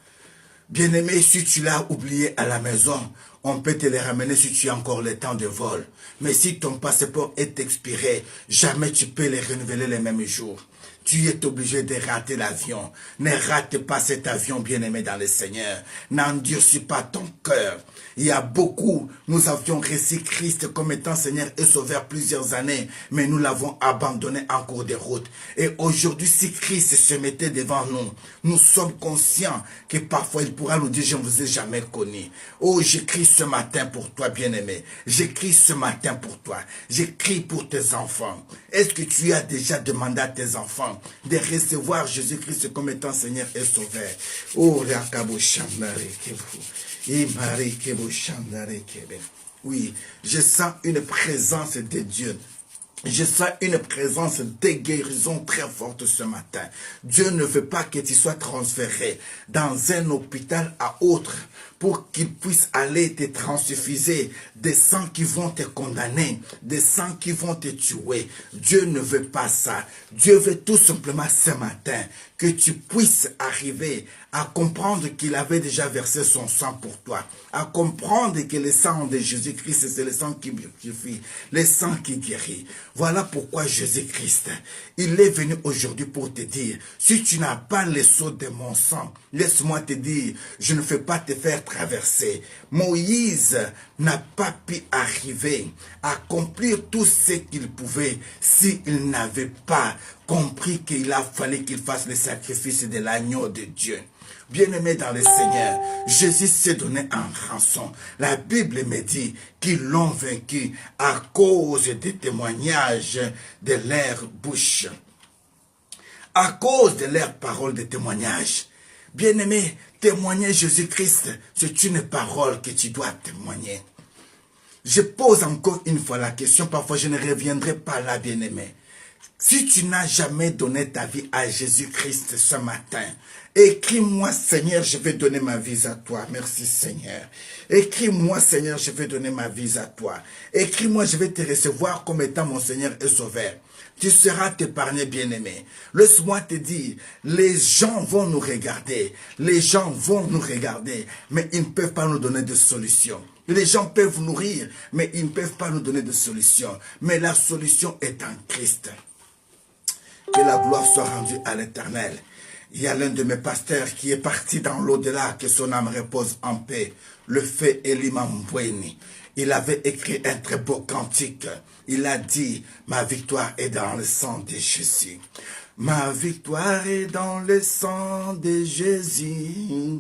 Bien-aimé, si tu l'as oublié à la maison, on peut te le ramener si tu as encore le temps de vol. Mais si ton passeport est expiré, jamais tu peux le renouveler le même jour. Tu es obligé de rater l'avion. Ne rate pas cet avion, bien-aimé dans le Seigneur. N'endurcis pas ton cœur. Il y a beaucoup, nous avions reçu Christ comme étant Seigneur et Sauveur plusieurs années, mais nous l'avons abandonné en cours de route. Et aujourd'hui, si Christ se mettait devant nous, nous sommes conscients que parfois il pourra nous dire, je ne vous ai jamais connu. Oh, j'écris ce matin pour toi, bien-aimé. J'écris ce matin pour toi. J'écris pour tes enfants. Est-ce que tu as déjà demandé à tes enfants de recevoir Jésus-Christ comme étant Seigneur et Sauveur? Oh, oui, je sens une présence de Dieu. Je sens une présence de guérison très forte ce matin. Dieu ne veut pas que tu sois transféré dans un hôpital à autre pour qu'il puisse aller te transfuser des sangs qui vont te condamner, des sangs qui vont te tuer. Dieu ne veut pas ça. Dieu veut tout simplement ce matin que tu puisses arriver à comprendre qu'il avait déjà versé son sang pour toi, à comprendre que le sang de Jésus-Christ, c'est le sang qui purifie, le sang qui guérit. Voilà pourquoi Jésus-Christ, il est venu aujourd'hui pour te dire, si tu n'as pas le sceau de mon sang, laisse-moi te dire, je ne vais pas te faire traverser. Moïse n'a pas pu arriver à accomplir tout ce qu'il pouvait s'il n'avait pas compris qu'il a fallu qu'il fasse le sacrifice de l'agneau de Dieu. Bien-aimé dans le Seigneur, Jésus s'est donné en rançon. La Bible me dit qu'ils l'ont vaincu à cause des témoignages de leur bouche. À cause de leurs paroles de témoignage. Bien-aimé, témoigner Jésus-Christ, c'est une parole que tu dois témoigner. Je pose encore une fois la question, parfois je ne reviendrai pas là, bien-aimé. Si tu n'as jamais donné ta vie à Jésus-Christ ce matin, écris-moi, Seigneur, je vais donner ma vie à toi. Merci, Seigneur. Écris-moi, Seigneur, je vais donner ma vie à toi. Écris-moi, je vais te recevoir comme étant mon Seigneur et Sauveur. Tu seras épargné, bien-aimé. Laisse-moi te dire, les gens vont nous regarder. Les gens vont nous regarder, mais ils ne peuvent pas nous donner de solution. Les gens peuvent nous rire, mais ils ne peuvent pas nous donner de solution. Mais la solution est en Christ. Que la gloire soit rendue à l'Éternel. Il y a l'un de mes pasteurs qui est parti dans l'au-delà, que son âme repose en paix. Le fait Elimam Mbweni. Il avait écrit un très beau cantique. Il a dit, ma victoire est dans le sang de Jésus. Ma victoire est dans le sang de Jésus.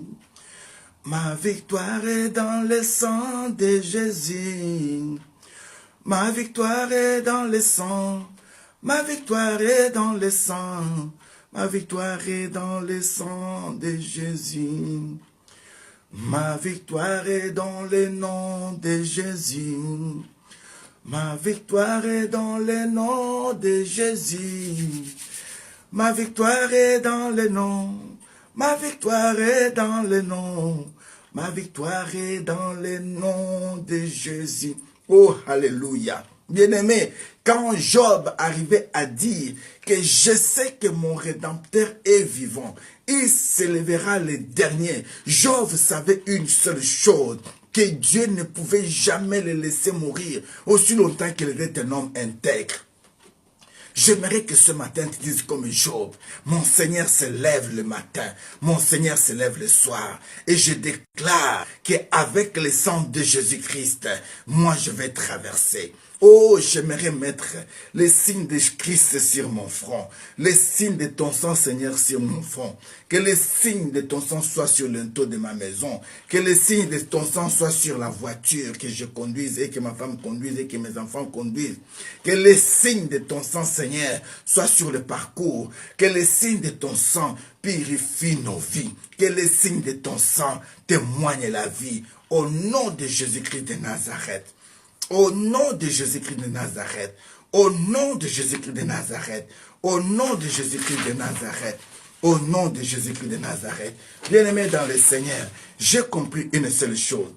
Ma victoire est dans le sang de Jésus. Ma victoire est dans le sang. Ma victoire est dans le sang. Ma victoire est dans le sang de Jésus. Ma victoire est dans le nom de Jésus. Ma victoire est dans le nom de Jésus. Ma victoire est dans le nom. Ma victoire est dans le nom. Ma victoire est dans le nom de Jésus. Oh, alléluia. Bien-aimé, quand Job arrivait à dire que je sais que mon Rédempteur est vivant, il s'élèvera le dernier. Job savait une seule chose, que Dieu ne pouvait jamais le laisser mourir aussi longtemps qu'il était un homme intègre. J'aimerais que ce matin tu dises comme Job, mon Seigneur se lève le matin, mon Seigneur se lève le soir. Et je déclare qu'avec le sang de Jésus-Christ, moi je vais traverser. Oh, j'aimerais mettre les signes de Christ sur mon front, les signes de ton sang, Seigneur, sur mon front. Que les signes de ton sang soient sur le toit de ma maison. Que les signes de ton sang soient sur la voiture que je conduise et que ma femme conduise et que mes enfants conduisent. Que les signes de ton sang, Seigneur, soient sur le parcours. Que les signes de ton sang purifient nos vies. Que les signes de ton sang témoignent la vie. Au nom de Jésus-Christ de Nazareth. Au nom de Jésus-Christ de Nazareth, au nom de Jésus-Christ de Nazareth, au nom de Jésus-Christ de Nazareth, au nom de Jésus-Christ de Nazareth. Bien-aimé dans le Seigneur, j'ai compris une seule chose.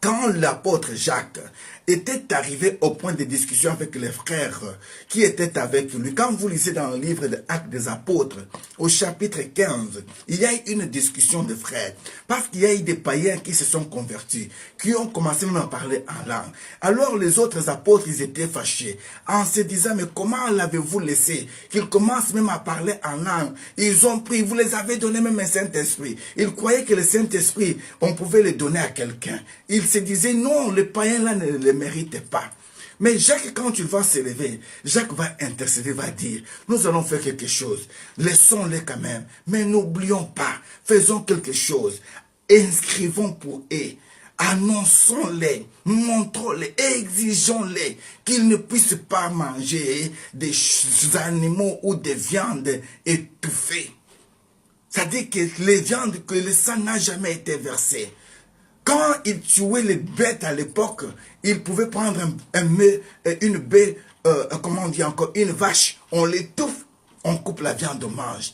Quand l'apôtre Jacques était arrivé au point de discussion avec les frères qui étaient avec lui, quand vous lisez dans le livre des Actes des Apôtres, au chapitre 15, il y a eu une discussion de frères, parce qu'il y a eu des païens qui se sont convertis, qui ont commencé même à parler en langue. Alors les autres apôtres, ils étaient fâchés, en se disant, mais comment l'avez-vous laissé qu'ils commencent même à parler en langue? Ils ont pris, vous les avez donné même un Saint-Esprit. Ils croyaient que le Saint-Esprit, on pouvait le donner à quelqu'un. Ils se disaient, non, le païen là ne le mérite pas. Mais Jacques, quand tu vas s'élever, Jacques va intercéder, va dire, nous allons faire quelque chose. Laissons-les quand même, mais n'oublions pas, faisons quelque chose. Inscrivons pour eux, annonçons-les, montrons-les, exigeons-les qu'ils ne puissent pas manger des animaux ou des viandes étouffées. C'est-à-dire que les viandes, que le sang n'a jamais été versé. Quand ils tuaient les bêtes à l'époque, ils pouvaient prendre une bête, comment on dit encore, une vache, on l'étouffe, on coupe la viande, on mange.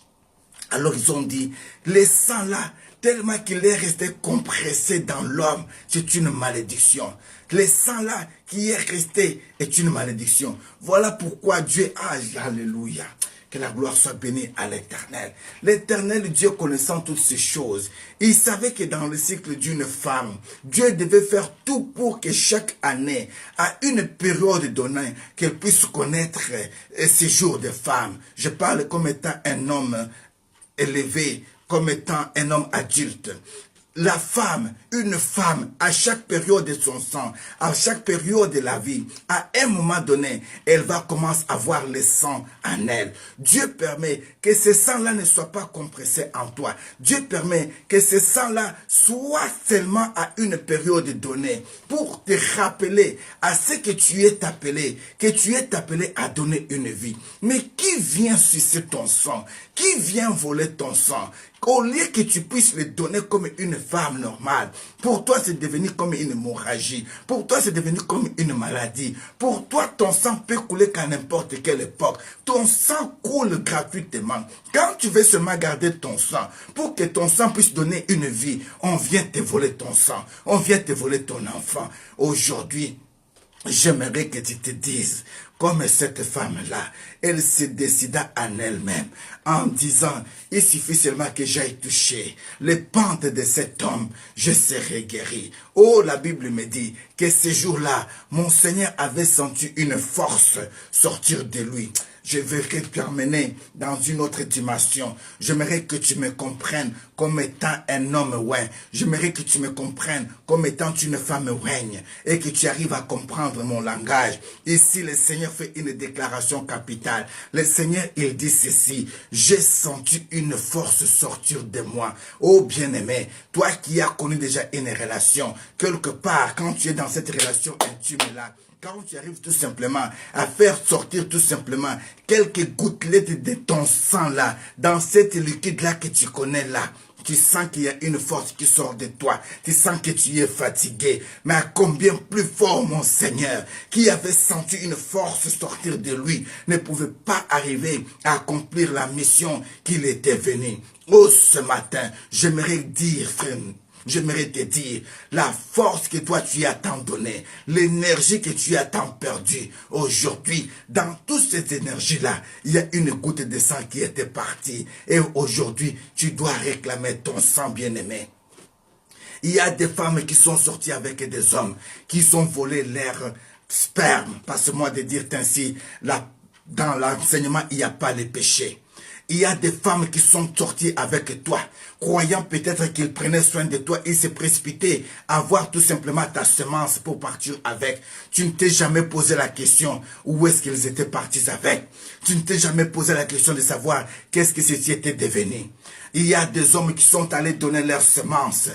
Alors ils ont dit, les sangs là, tellement qu'il est resté compressé dans l'homme, c'est une malédiction. Le sang là qui est resté est une malédiction. Voilà pourquoi Dieu a, alléluia. Que la gloire soit bénie à l'Éternel. L'Éternel Dieu connaissant toutes ces choses, il savait que dans le cycle d'une femme, Dieu devait faire tout pour que chaque année, à une période donnée, qu'elle puisse connaître ces jours de femme. Je parle comme étant un homme élevé, comme étant un homme adulte. La femme, une femme, à chaque période de son sang, à chaque période de la vie, à un moment donné, elle va commencer à voir le sang en elle. Dieu permet que ce sang-là ne soit pas compressé en toi. Dieu permet que ce sang-là soit seulement à une période donnée pour te rappeler à ce que tu es appelé, à donner une vie. Mais qui vient sucer ton sang? Qui vient voler ton sang? Au lieu que tu puisses le donner comme une femme normale, pour toi c'est devenu comme une hémorragie. Pour toi c'est devenu comme une maladie. Pour toi ton sang peut couler qu'à n'importe quelle époque. Ton sang coule gratuitement. Quand tu veux seulement garder ton sang, pour que ton sang puisse donner une vie, on vient te voler ton sang. On vient te voler ton enfant. Aujourd'hui, j'aimerais que tu te dises, comme cette femme-là, elle se décida en elle-même, en disant, il suffit seulement que j'aille toucher les pentes de cet homme, je serai guéri. Oh, la Bible me dit que ce jour-là, mon Seigneur avait senti une force sortir de lui. Je vais t'emmener dans une autre dimension. J'aimerais que tu me comprennes comme étant un homme ouin. J'aimerais que tu me comprennes comme étant une femme ouigne et que tu arrives à comprendre mon langage. Ici, le Seigneur fait une déclaration capitale. Le Seigneur, il dit ceci. J'ai senti une force sortir de moi. Oh bien-aimé, toi qui as connu déjà une relation, quelque part, quand tu es dans cette relation intime-là, quand tu arrives tout simplement à faire sortir tout simplement quelques gouttelettes de ton sang là, dans cette liquide là que tu connais là, tu sens qu'il y a une force qui sort de toi. Tu sens que tu es fatigué. Mais à combien plus fort mon Seigneur, qui avait senti une force sortir de lui, ne pouvait pas arriver à accomplir la mission qu'il était venu. Oh, ce matin, j'aimerais dire, frère, j'aimerais te dire, la force que toi tu as tant donné, l'énergie que tu as tant perdue, aujourd'hui, dans toutes ces énergies-là, il y a une goutte de sang qui était partie. Et aujourd'hui, tu dois réclamer ton sang bien-aimé. Il y a des femmes qui sont sorties avec des hommes, qui ont volé leur sperme. Passe-moi de dire ainsi, dans l'enseignement, il n'y a pas le péché. Il y a des femmes qui sont sorties avec toi, croyant peut-être qu'ils prenaient soin de toi et se précipitaient à voir tout simplement ta semence pour partir avec. Tu ne t'es jamais posé la question où est-ce qu'ils étaient partis avec. Tu ne t'es jamais posé la question de savoir qu'est-ce que ceci était devenu. Il y a des hommes qui sont allés donner leur semence.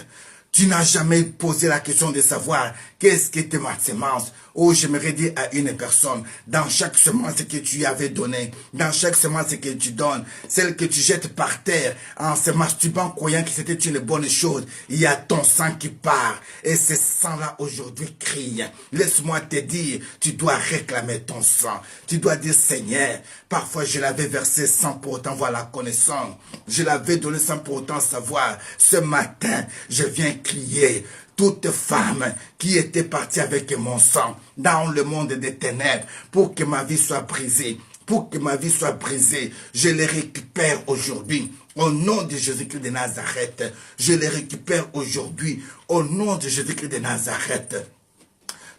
Tu n'as jamais posé la question de savoir qu'est-ce qu'était ma semence. Oh, j'aimerais dire à une personne, dans chaque semence que tu avais donnée, dans chaque semence que tu donnes, celle que tu jettes par terre, en se masturbant, croyant que c'était une bonne chose, il y a ton sang qui part. Et ce sang-là aujourd'hui crie. Laisse-moi te dire, tu dois réclamer ton sang. Tu dois dire, Seigneur, parfois je l'avais versé sans pour autant voir la connaissance. Je l'avais donné sans pour autant savoir. Ce matin, je viens crier. Toute femme qui était partie avec mon sang dans le monde des ténèbres pour que ma vie soit brisée, pour que ma vie soit brisée, je les récupère aujourd'hui. Au nom de Jésus-Christ de Nazareth, je les récupère aujourd'hui. Au nom de Jésus-Christ de Nazareth,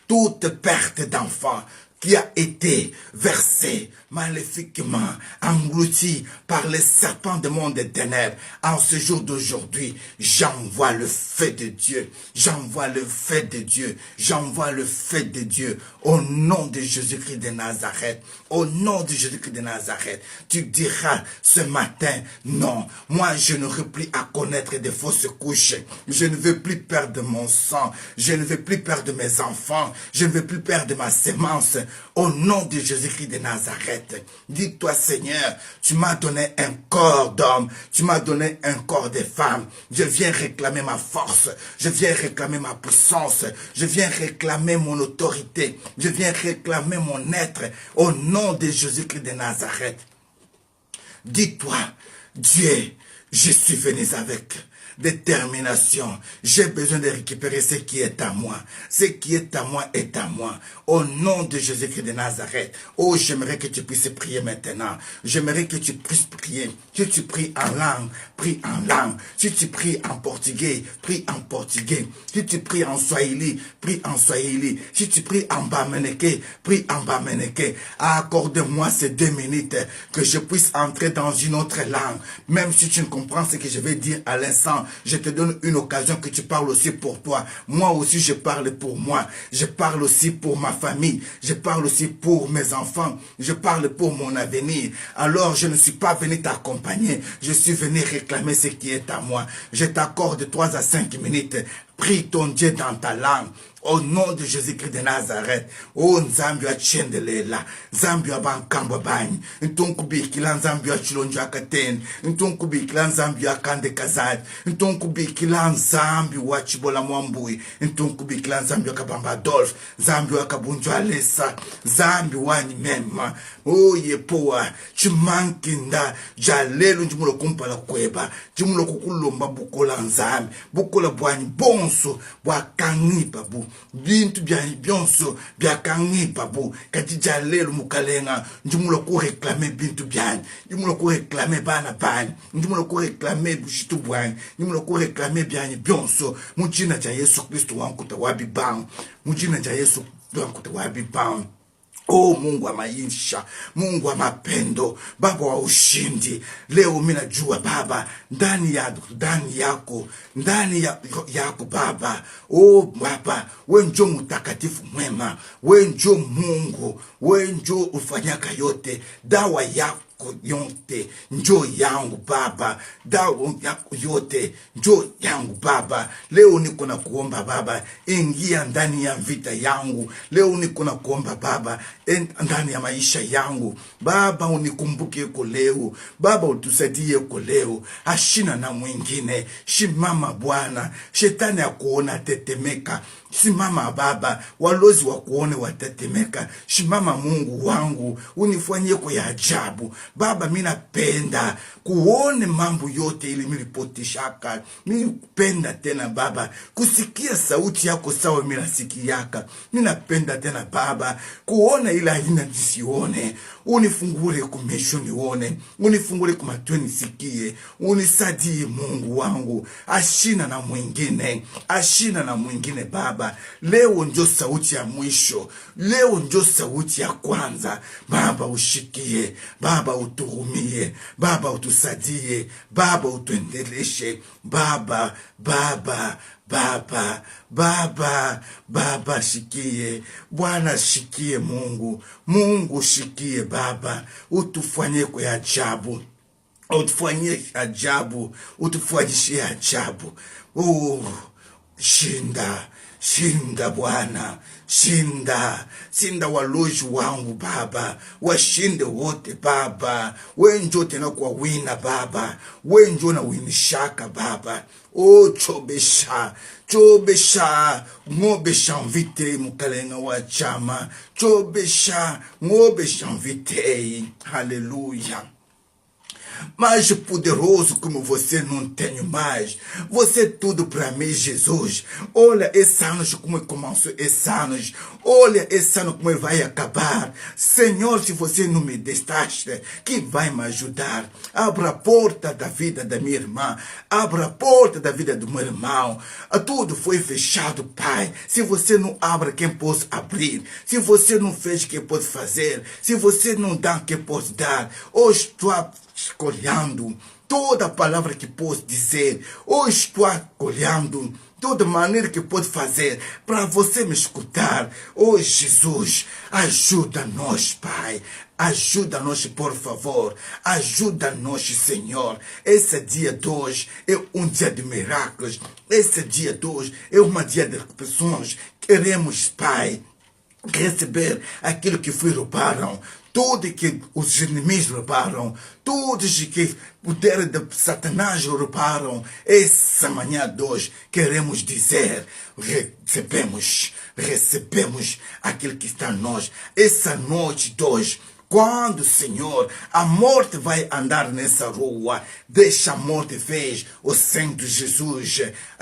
toute perte d'enfant qui a été versé maléfiquement, englouti par les serpents du monde des ténèbres, en ce jour d'aujourd'hui, j'envoie le feu de Dieu, j'envoie le feu de Dieu, j'envoie le feu de Dieu, au nom de Jésus-Christ de Nazareth, au nom de Jésus-Christ de Nazareth, tu diras ce matin, non, moi je n'aurai plus à connaître des fausses couches, je ne veux plus perdre mon sang, je ne veux plus perdre mes enfants, je ne veux plus perdre ma sémence, au nom de Jésus-Christ de Nazareth. Dis-toi, Seigneur, tu m'as donné un corps d'homme, tu m'as donné un corps de femme. Je viens réclamer ma force, je viens réclamer ma puissance, je viens réclamer mon autorité, je viens réclamer mon être, au nom de Jésus-Christ de Nazareth. Dis-toi, Dieu, je suis venu avec détermination. J'ai besoin de récupérer ce qui est à moi. Ce qui est à moi est à moi. Au nom de Jésus-Christ de Nazareth. Oh, j'aimerais que tu puisses prier maintenant. J'aimerais que tu puisses prier. Si tu pries en langue, prie en langue. Si tu pries en portugais, prie en portugais. Si tu pries en swahili, prie en swahili. Si tu pries en bameneke, prie en bameneke. Accorde-moi ces 2 minutes que je puisse entrer dans une autre langue. Même si tu ne comprends ce que je vais dire à l'instant, je te donne une occasion que tu parles aussi pour toi. Moi aussi, je parle pour moi. Je parle aussi pour ma famille. Je parle aussi pour mes enfants. Je parle pour mon avenir. Alors, je ne suis pas venu t'accompagner. Je suis venu réclamer ce qui est à moi. Je t'accorde 3 à 5 minutes. Prie ton Dieu dans ta langue. Au nom de Jésus-Christ de Nazareth. Oh Nzambi wa chendelela. Nzambi wa bankamba bani. Ntonkubikila Nzambi wa chilonjo akateni. Ntonkubikila Nzambi wa kande kazadi. Ntonkubikila Nzambi wa chibola mwambui. Ntonkubikila Nzambi wa kabamba Adolf. Nzambi wa kabunjo alesa. Nzambi wa nimema. Oh yepoa. Chimankinda. Jalelu njimulo kumpala kweba. Njimulo kukulomba bukola Nzambi. Bukola bwani bonso. Bwakangipa bu. Bintu byanyi byonso byakangipa bu. Kati jalelu mukalenga. Njimulo kureklame bintu byanyi. Njimulo kureklame bana bani. Njimulo kureklame bushitu bwanyi. Njimulo kureklame byanyi byonso. Mujina ja Yesu Kristo wankuta wabibang. Mujina ja Yesu wankuta wabibang. Oh Mungu wa maisha, Mungu wa mapendo, Baba wa ushindi. Leo mimi najua Baba, ndani yako Baba. Oh Baba, wewe ndio mtakatifu mwema, wewe ndio Mungu, wewe ndio ufanyaka yote. Dawa yako yote njoo yangu Baba, dawa yako yote njoo yangu Baba. Leo niko na kuomba Baba, ingia ndani ya vita yangu. Leo niko na kuomba Baba, ndani ya maisha yangu Baba, unikumbuke uko leo Baba, utusaidie uko leo. Ashina na mwingine, shimama Bwana, shetani akuona tetemeka. Simama Baba, walozi wa kuone watetemeka. Shimama Mungu wangu, unifanyie kwa ya ajabu Baba. Mimi napenda kuone mambo yote ili milipotishaka. Mimi napenda tena Baba kusikia sauti yako sawa mimi nasikiaka. Mimi napenda tena Baba kuona ila haina nisione. Unifungure kumesho nione, unifungure kumatwe nisikie. Unisadie Mungu wangu, ashina na mwingine Baba. Leo njo sauti ya mwisho, leo njo sauti ya kwanza Baba. Ushikie Baba, uturumie Baba, utusadie Baba, utuendeleshe Baba. Baba shikie Bwana, shikie Mungu shikie Baba, utufanyie kwa ajabu, utufanyie ajabu, utufanyishie ajabu. Oh, shinda Bwana, shinda waloji wangu Baba, washinde wote Baba. Wenjo tena kwa wina Baba, wenjo na winishaka Baba. Oh, chobesha ngobesha mvite mukalenga wa chama, chobesha ngobesha mvite. Haleluya. Mais poderoso como você não tem mais. Você é tudo para mim, Jesus. Olha esse ano como começou esse ano. Olha esse ano como vai acabar. Senhor, se você não me deixaste, que vai me ajudar? Abra a porta da vida da minha irmã. Abra a porta da vida do meu irmão. Tudo foi fechado, Pai. Se você não abre, quem pode abrir? Se você não fez, quem pode fazer? Se você não dá, quem pode dar? Hoje estou escolhendo toda palavra que posso dizer. Hoje estou escolhendo toda maneira que pode fazer para você me escutar. Oh Jesus, ajuda-nos, Pai. Ajuda-nos, por favor. Ajuda-nos, Senhor. Esse dia 2 é um dia de milagres. Esse dia 2 é um dia de recuperações. Queremos, Pai, receber aquilo que foi roubaram. Tudo que os inimigos roubaram, todos que o poder de Satanás roubaram. Essa manhã 2 queremos dizer, recebemos aquilo que está em nós. Essa noite 2, quando, Senhor, a morte vai andar nessa rua, deixa a morte ver o sangue de Jesus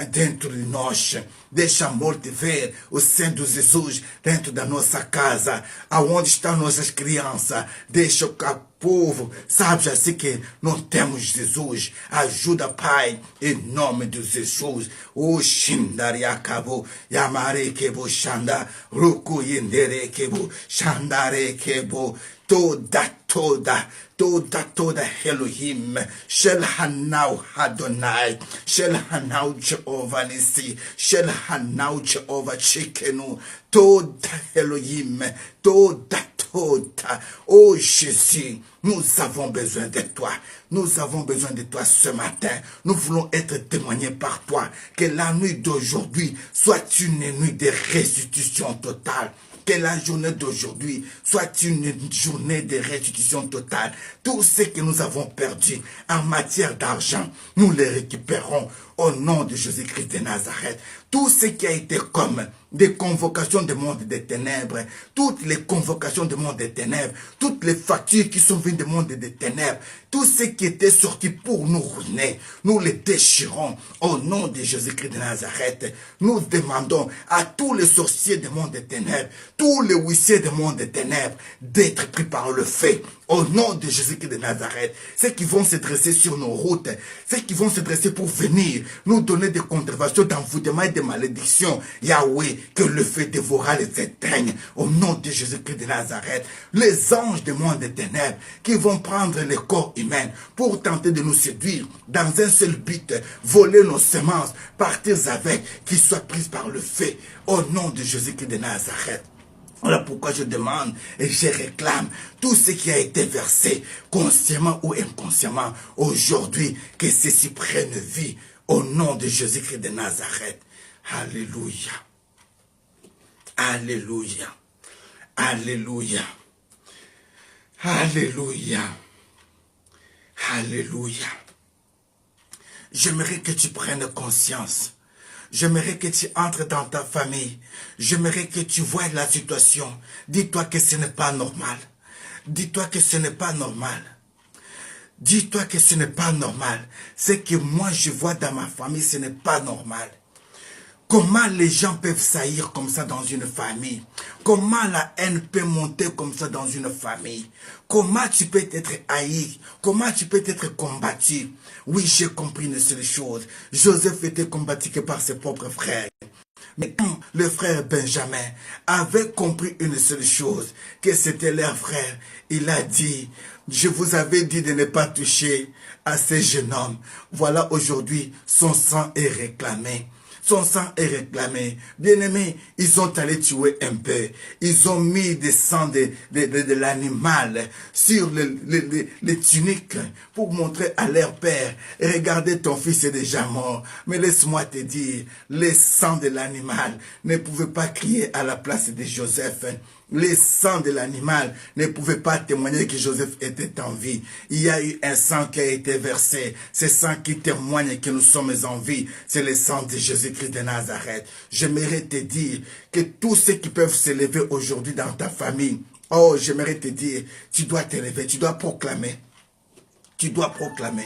dentro de nós. Deixa a morte ver o sangue de Jesus dentro da nossa casa, aonde estão nossas crianças. Deixa o povo, sabe, assim que não temos Jesus. Ajuda, Pai, em nome de Jesus. O Shindari acabou, Yamare Kebo Shanda, Ruku Yendere Kebo, Shandare Kebo. Toda Elohim, Shel Hanau Adonai, Shel Hanau Jehovah Nissi, Shel Hanau Jehovah Chikenu, toda Elohim, toda Oh Jésus, nous avons besoin de toi. Nous avons besoin de toi ce matin. Nous voulons être témoignés par toi. Que la nuit d'aujourd'hui soit une nuit de restitution totale. Que la journée d'aujourd'hui soit une journée de restitution totale. Tout ce que nous avons perdu en matière d'argent, nous les récupérons au nom de Jésus-Christ de Nazareth. Tout ce qui a été comme des convocations du monde des ténèbres, toutes les convocations du monde des ténèbres, toutes les factures qui sont venues du monde des ténèbres, tout ce qui était sorti pour nous ruiner, nous les déchirons au nom de Jésus-Christ de Nazareth. Nous demandons à tous les sorciers du monde des ténèbres, tous les huissiers du monde des ténèbres, d'être pris par le feu au nom de Jésus-Christ de Nazareth. Ceux qui vont se dresser sur nos routes, ceux qui vont se dresser pour venir nous donner des contraventions d'envoûtement et de malédiction, Yahweh, que le feu dévorera les éteigne au nom de Jésus-Christ de Nazareth. Les anges du monde des ténèbres qui vont prendre les corps humains pour tenter de nous séduire dans un seul but, voler nos semences, partir avec, qu'ils soient prises par le feu au nom de Jésus-Christ de Nazareth. Voilà pourquoi je demande et je réclame tout ce qui a été versé, consciemment ou inconsciemment, aujourd'hui, que ceci prenne vie au nom de Jésus-Christ de Nazareth. Alléluia. Alléluia. Alléluia. Alléluia. Alléluia. J'aimerais que tu prennes conscience. J'aimerais que tu entres dans ta famille. J'aimerais que tu vois la situation. Dis-toi que ce n'est pas normal. Dis-toi que ce n'est pas normal. Dis-toi que ce n'est pas normal. Ce que moi je vois dans ma famille, ce n'est pas normal. Comment les gens peuvent saillir comme ça dans une famille? Comment la haine peut monter comme ça dans une famille? Comment tu peux être haï? Comment tu peux être combattu? Oui, j'ai compris une seule chose. Joseph était combattu que par ses propres frères. Mais quand le frère Benjamin avait compris une seule chose, que c'était leur frère, il a dit, je vous avais dit de ne pas toucher à ce jeune homme. Voilà aujourd'hui, son sang est réclamé. Son sang est réclamé. Bien-aimés, ils ont allé tuer un peu. Ils ont mis des sangs de l'animal sur les tuniques pour montrer à leur père, regardez, ton fils est déjà mort. Mais laisse-moi te dire, les sangs de l'animal ne pouvaient pas crier à la place de Joseph. Les sangs de l'animal ne pouvaient pas témoigner que Joseph était en vie. Il y a eu un sang qui a été versé. Ce sang qui témoigne que nous sommes en vie, c'est le sang de Jésus-Christ de Nazareth. J'aimerais te dire que tous ceux qui peuvent s'élever aujourd'hui dans ta famille, oh, j'aimerais te dire, tu dois t'élever, tu dois proclamer. Tu dois proclamer.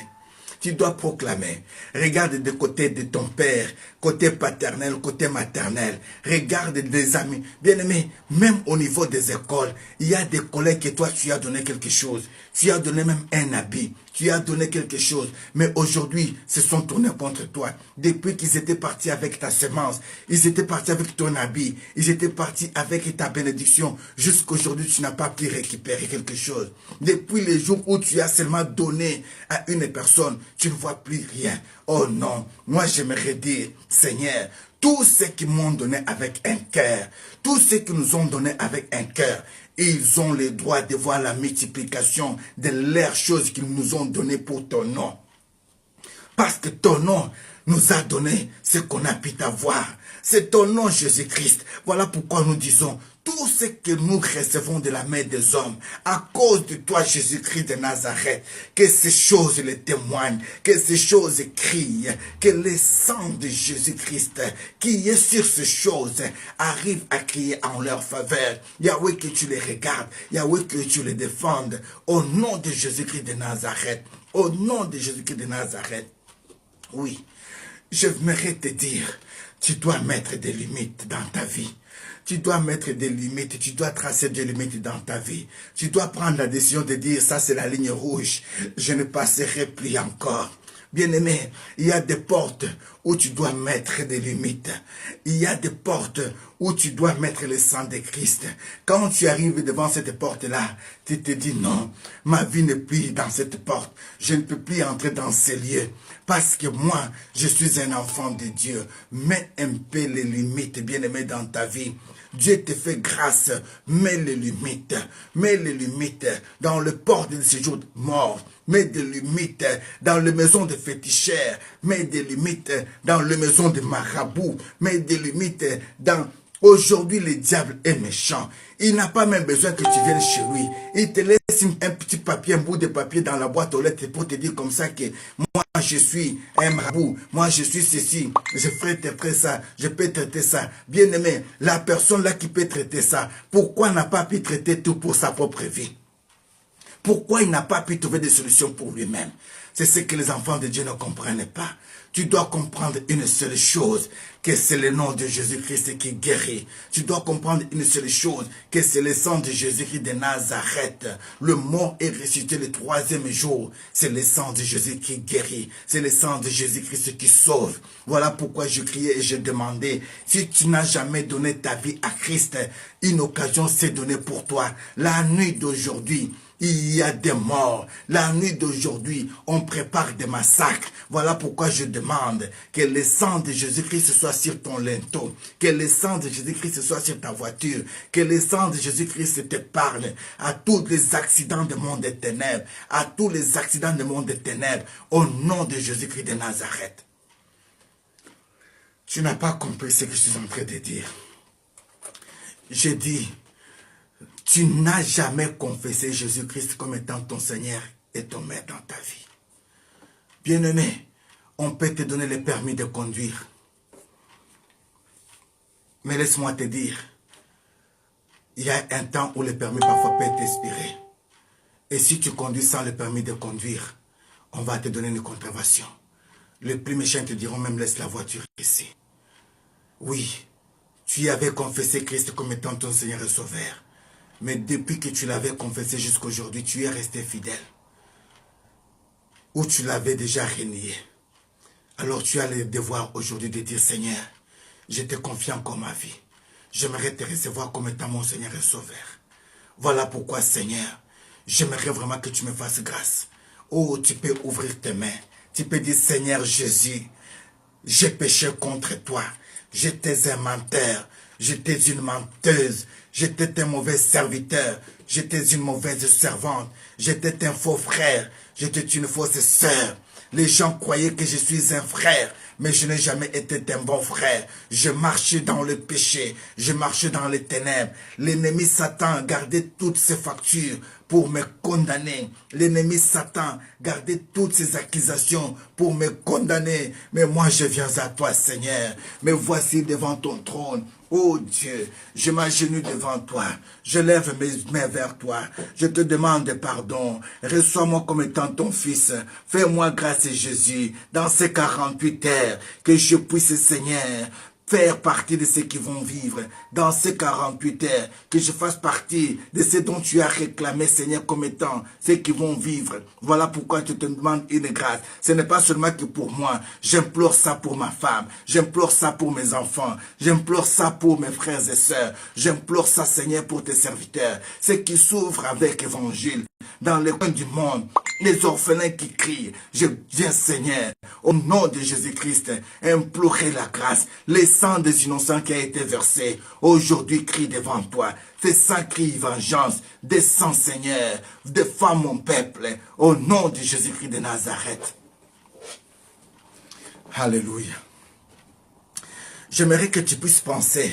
Tu dois proclamer. Regarde du côté de ton père, côté paternel, côté maternel. Regarde des amis. Bien-aimés, même au niveau des écoles, il y a des collègues que toi, tu as donné quelque chose. Tu as donné même un habit. Tu as donné quelque chose. Mais aujourd'hui, se sont tournés contre toi. Depuis qu'ils étaient partis avec ta semence, ils étaient partis avec ton habit, ils étaient partis avec ta bénédiction. Jusqu'aujourd'hui, tu n'as pas pu récupérer quelque chose. Depuis les jours où tu as seulement donné à une personne, tu ne vois plus rien. Oh non, moi j'aimerais dire, Seigneur, tous ceux qui m'ont donné avec un cœur, tous ceux qui nous ont donné avec un cœur, ils ont le droit de voir la multiplication de leurs choses qu'ils nous ont données pour ton nom. Parce que ton nom nous a donné ce qu'on a pu avoir. C'est ton nom, Jésus-Christ. Voilà pourquoi nous disons, tout ce que nous recevons de la main des hommes, à cause de toi, Jésus-Christ de Nazareth, que ces choses les témoignent, que ces choses crient, que le sang de Jésus-Christ qui est sur ces choses arrive à crier en leur faveur. Yahweh, que tu les regardes, Yahweh, que tu les défendes, au nom de Jésus-Christ de Nazareth, au nom de Jésus-Christ de Nazareth. Oui, j'aimerais te dire, tu dois mettre des limites dans ta vie. Tu dois mettre des limites, tu dois tracer des limites dans ta vie. Tu dois prendre la décision de dire, ça c'est la ligne rouge, je ne passerai plus encore. Bien-aimé, il y a des portes où tu dois mettre des limites. Il y a des portes où tu dois mettre le sang de Christ. Quand tu arrives devant cette porte-là, tu te dis non, ma vie n'est plus dans cette porte. Je ne peux plus entrer dans ces lieux. Parce que moi, je suis un enfant de Dieu. Mets un peu les limites, bien-aimé, dans ta vie. Dieu te fait grâce. Mets les limites. Mets les limites dans le port de séjour mort. Mets des limites dans les maisons de féticheurs. Mets des limites dans les maisons de marabouts. Mets des limites dans... Aujourd'hui, le diable est méchant. Il n'a pas même besoin que tu viennes chez lui. Il te laisse un petit papier, un bout de papier dans la boîte aux lettres pour te dire comme ça que moi, je suis un marabout. Moi, je suis ceci. Je ferai traiter ça. Je peux traiter ça. Bien aimé, la personne là qui peut traiter ça, pourquoi n'a pas pu traiter tout pour sa propre vie? Pourquoi il n'a pas pu trouver des solutions pour lui-même? C'est ce que les enfants de Dieu ne comprennent pas. Tu dois comprendre une seule chose, que c'est le nom de Jésus-Christ qui guérit. Tu dois comprendre une seule chose, que c'est le sang de Jésus-Christ de Nazareth. Le mort est ressuscité le 3e jour. C'est le sang de Jésus qui guérit. C'est le sang de Jésus-Christ qui sauve. Voilà pourquoi je criais et je demandais, si tu n'as jamais donné ta vie à Christ, une occasion s'est donnée pour toi. La nuit d'aujourd'hui, il y a des morts. La nuit d'aujourd'hui, on prépare des massacres. Voilà pourquoi je demande que le sang de Jésus-Christ soit sur ton linteau. Que le sang de Jésus-Christ soit sur ta voiture. Que le sang de Jésus-Christ te parle à tous les accidents du monde des ténèbres. À tous les accidents du monde des ténèbres. Au nom de Jésus-Christ de Nazareth. Tu n'as pas compris ce que je suis en train de dire. J'ai dit... Tu n'as jamais confessé Jésus-Christ comme étant ton Seigneur et ton Maître dans ta vie. Bien-aimé, on peut te donner le permis de conduire. Mais laisse-moi te dire, il y a un temps où le permis parfois peut t'expirer. Et si tu conduis sans le permis de conduire, on va te donner une contravention. Les plus méchants te diront même laisse la voiture ici. Oui, tu avais confessé Christ comme étant ton Seigneur et Sauveur. Mais depuis que tu l'avais confessé jusqu'à aujourd'hui, tu es resté fidèle. Ou tu l'avais déjà renié. Alors tu as le devoir aujourd'hui de dire, Seigneur, je te confie encore ma vie. J'aimerais te recevoir comme étant mon Seigneur et Sauveur. Voilà pourquoi, Seigneur, j'aimerais vraiment que tu me fasses grâce. Oh, tu peux ouvrir tes mains. Tu peux dire, Seigneur Jésus, j'ai péché contre toi. J'étais un menteur. J'étais une menteuse. J'étais un mauvais serviteur. J'étais une mauvaise servante. J'étais un faux frère. J'étais une fausse sœur. Les gens croyaient que je suis un frère. Mais je n'ai jamais été un bon frère. Je marchais dans le péché. Je marchais dans les ténèbres. L'ennemi Satan gardait toutes ses factures pour me condamner. L'ennemi Satan gardait toutes ses accusations pour me condamner. Mais moi je viens à toi, Seigneur. Me voici devant ton trône. Oh Dieu, je m'agenouille devant toi. Je lève mes mains vers toi. Je te demande pardon. Reçois-moi comme étant ton fils. Fais-moi grâce, Jésus, dans ces 48 heures, que je puisse, Seigneur, faire partie de ceux qui vont vivre dans ces 48 heures, que je fasse partie de ceux dont tu as réclamé, Seigneur, comme étant ceux qui vont vivre. Voilà pourquoi je te demande une grâce. Ce n'est pas seulement que pour moi, j'implore ça pour ma femme, j'implore ça pour mes enfants, j'implore ça pour mes frères et sœurs, j'implore ça, Seigneur, pour tes serviteurs, ceux qui s'ouvrent avec l'évangile. Dans les coins du monde, les orphelins qui crient, je viens, Seigneur, au nom de Jésus-Christ, implorer la grâce. Le sang des innocents qui a été versé, aujourd'hui crie devant toi. Ces sang crie vengeance. Descends, Seigneur, défends mon peuple, au nom de Jésus-Christ de Nazareth. Alléluia. J'aimerais que tu puisses penser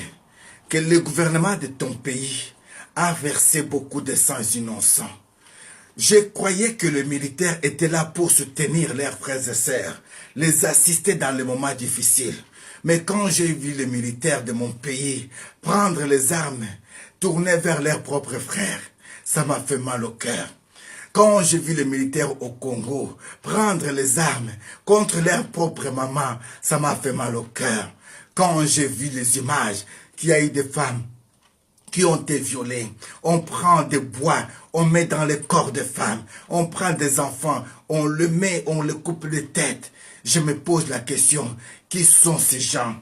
que le gouvernement de ton pays a versé beaucoup de sang innocents. Je croyais que les militaires étaient là pour soutenir leurs frères et sœurs, les assister dans les moments difficiles. Mais quand j'ai vu les militaires de mon pays prendre les armes, tourner vers leurs propres frères, ça m'a fait mal au cœur. Quand j'ai vu les militaires au Congo prendre les armes contre leur propre maman, ça m'a fait mal au cœur. Quand j'ai vu les images qu'il y a eu des femmes qui ont été violées, on prend des bois, on met dans les corps des femmes, on prend des enfants, on le met, on le coupe les têtes. Je me pose la question, qui sont ces gens?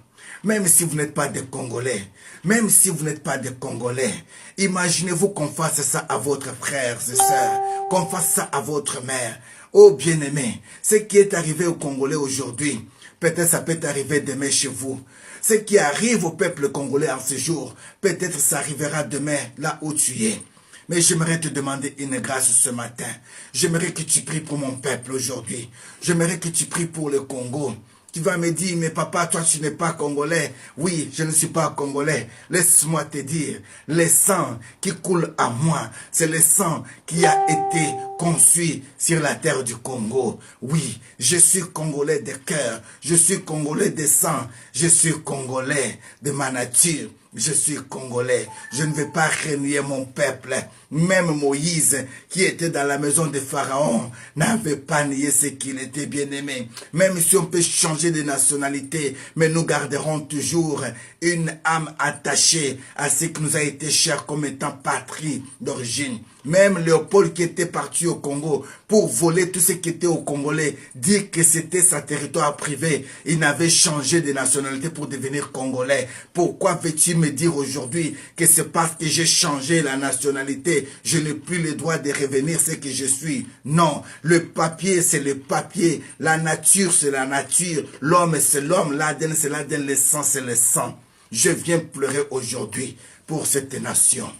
Même si vous n'êtes pas des Congolais, même si vous n'êtes pas des Congolais, imaginez-vous qu'on fasse ça à votre frère et sœur, qu'on fasse ça à votre mère. Oh bien-aimé, ce qui est arrivé aux Congolais aujourd'hui, peut-être ça peut arriver demain chez vous. Ce qui arrive au peuple congolais en ce jour, peut-être ça arrivera demain, là où tu es. Mais j'aimerais te demander une grâce ce matin. J'aimerais que tu pries pour mon peuple aujourd'hui. J'aimerais que tu pries pour le Congo. Tu vas me dire, mais papa, toi tu n'es pas congolais. Oui, je ne suis pas congolais. Laisse-moi te dire, le sang qui coule à moi, c'est le sang qui a été conçu sur la terre du Congo. Oui, je suis congolais de cœur, je suis congolais de sang, je suis congolais de ma nature. Je suis congolais, je ne vais pas renier mon peuple. Même Moïse, qui était dans la maison de Pharaon, n'avait pas nié ce qu'il était bien-aimé. Même si on peut changer de nationalité, mais nous garderons toujours une âme attachée à ce qui nous a été cher comme étant patrie d'origine. Même Léopold qui était parti au Congo pour voler tout ce qui était au Congolais, dit que c'était sa territoire privé. Il n'avait changé de nationalité pour devenir Congolais. Pourquoi veux-tu me dire aujourd'hui que c'est parce que j'ai changé la nationalité, je n'ai plus le droit de revenir ce que je suis? Non, le papier c'est le papier, la nature c'est la nature, l'homme c'est l'homme, l'ADN c'est l'ADN, le sang c'est le sang. Je viens pleurer aujourd'hui pour cette nation.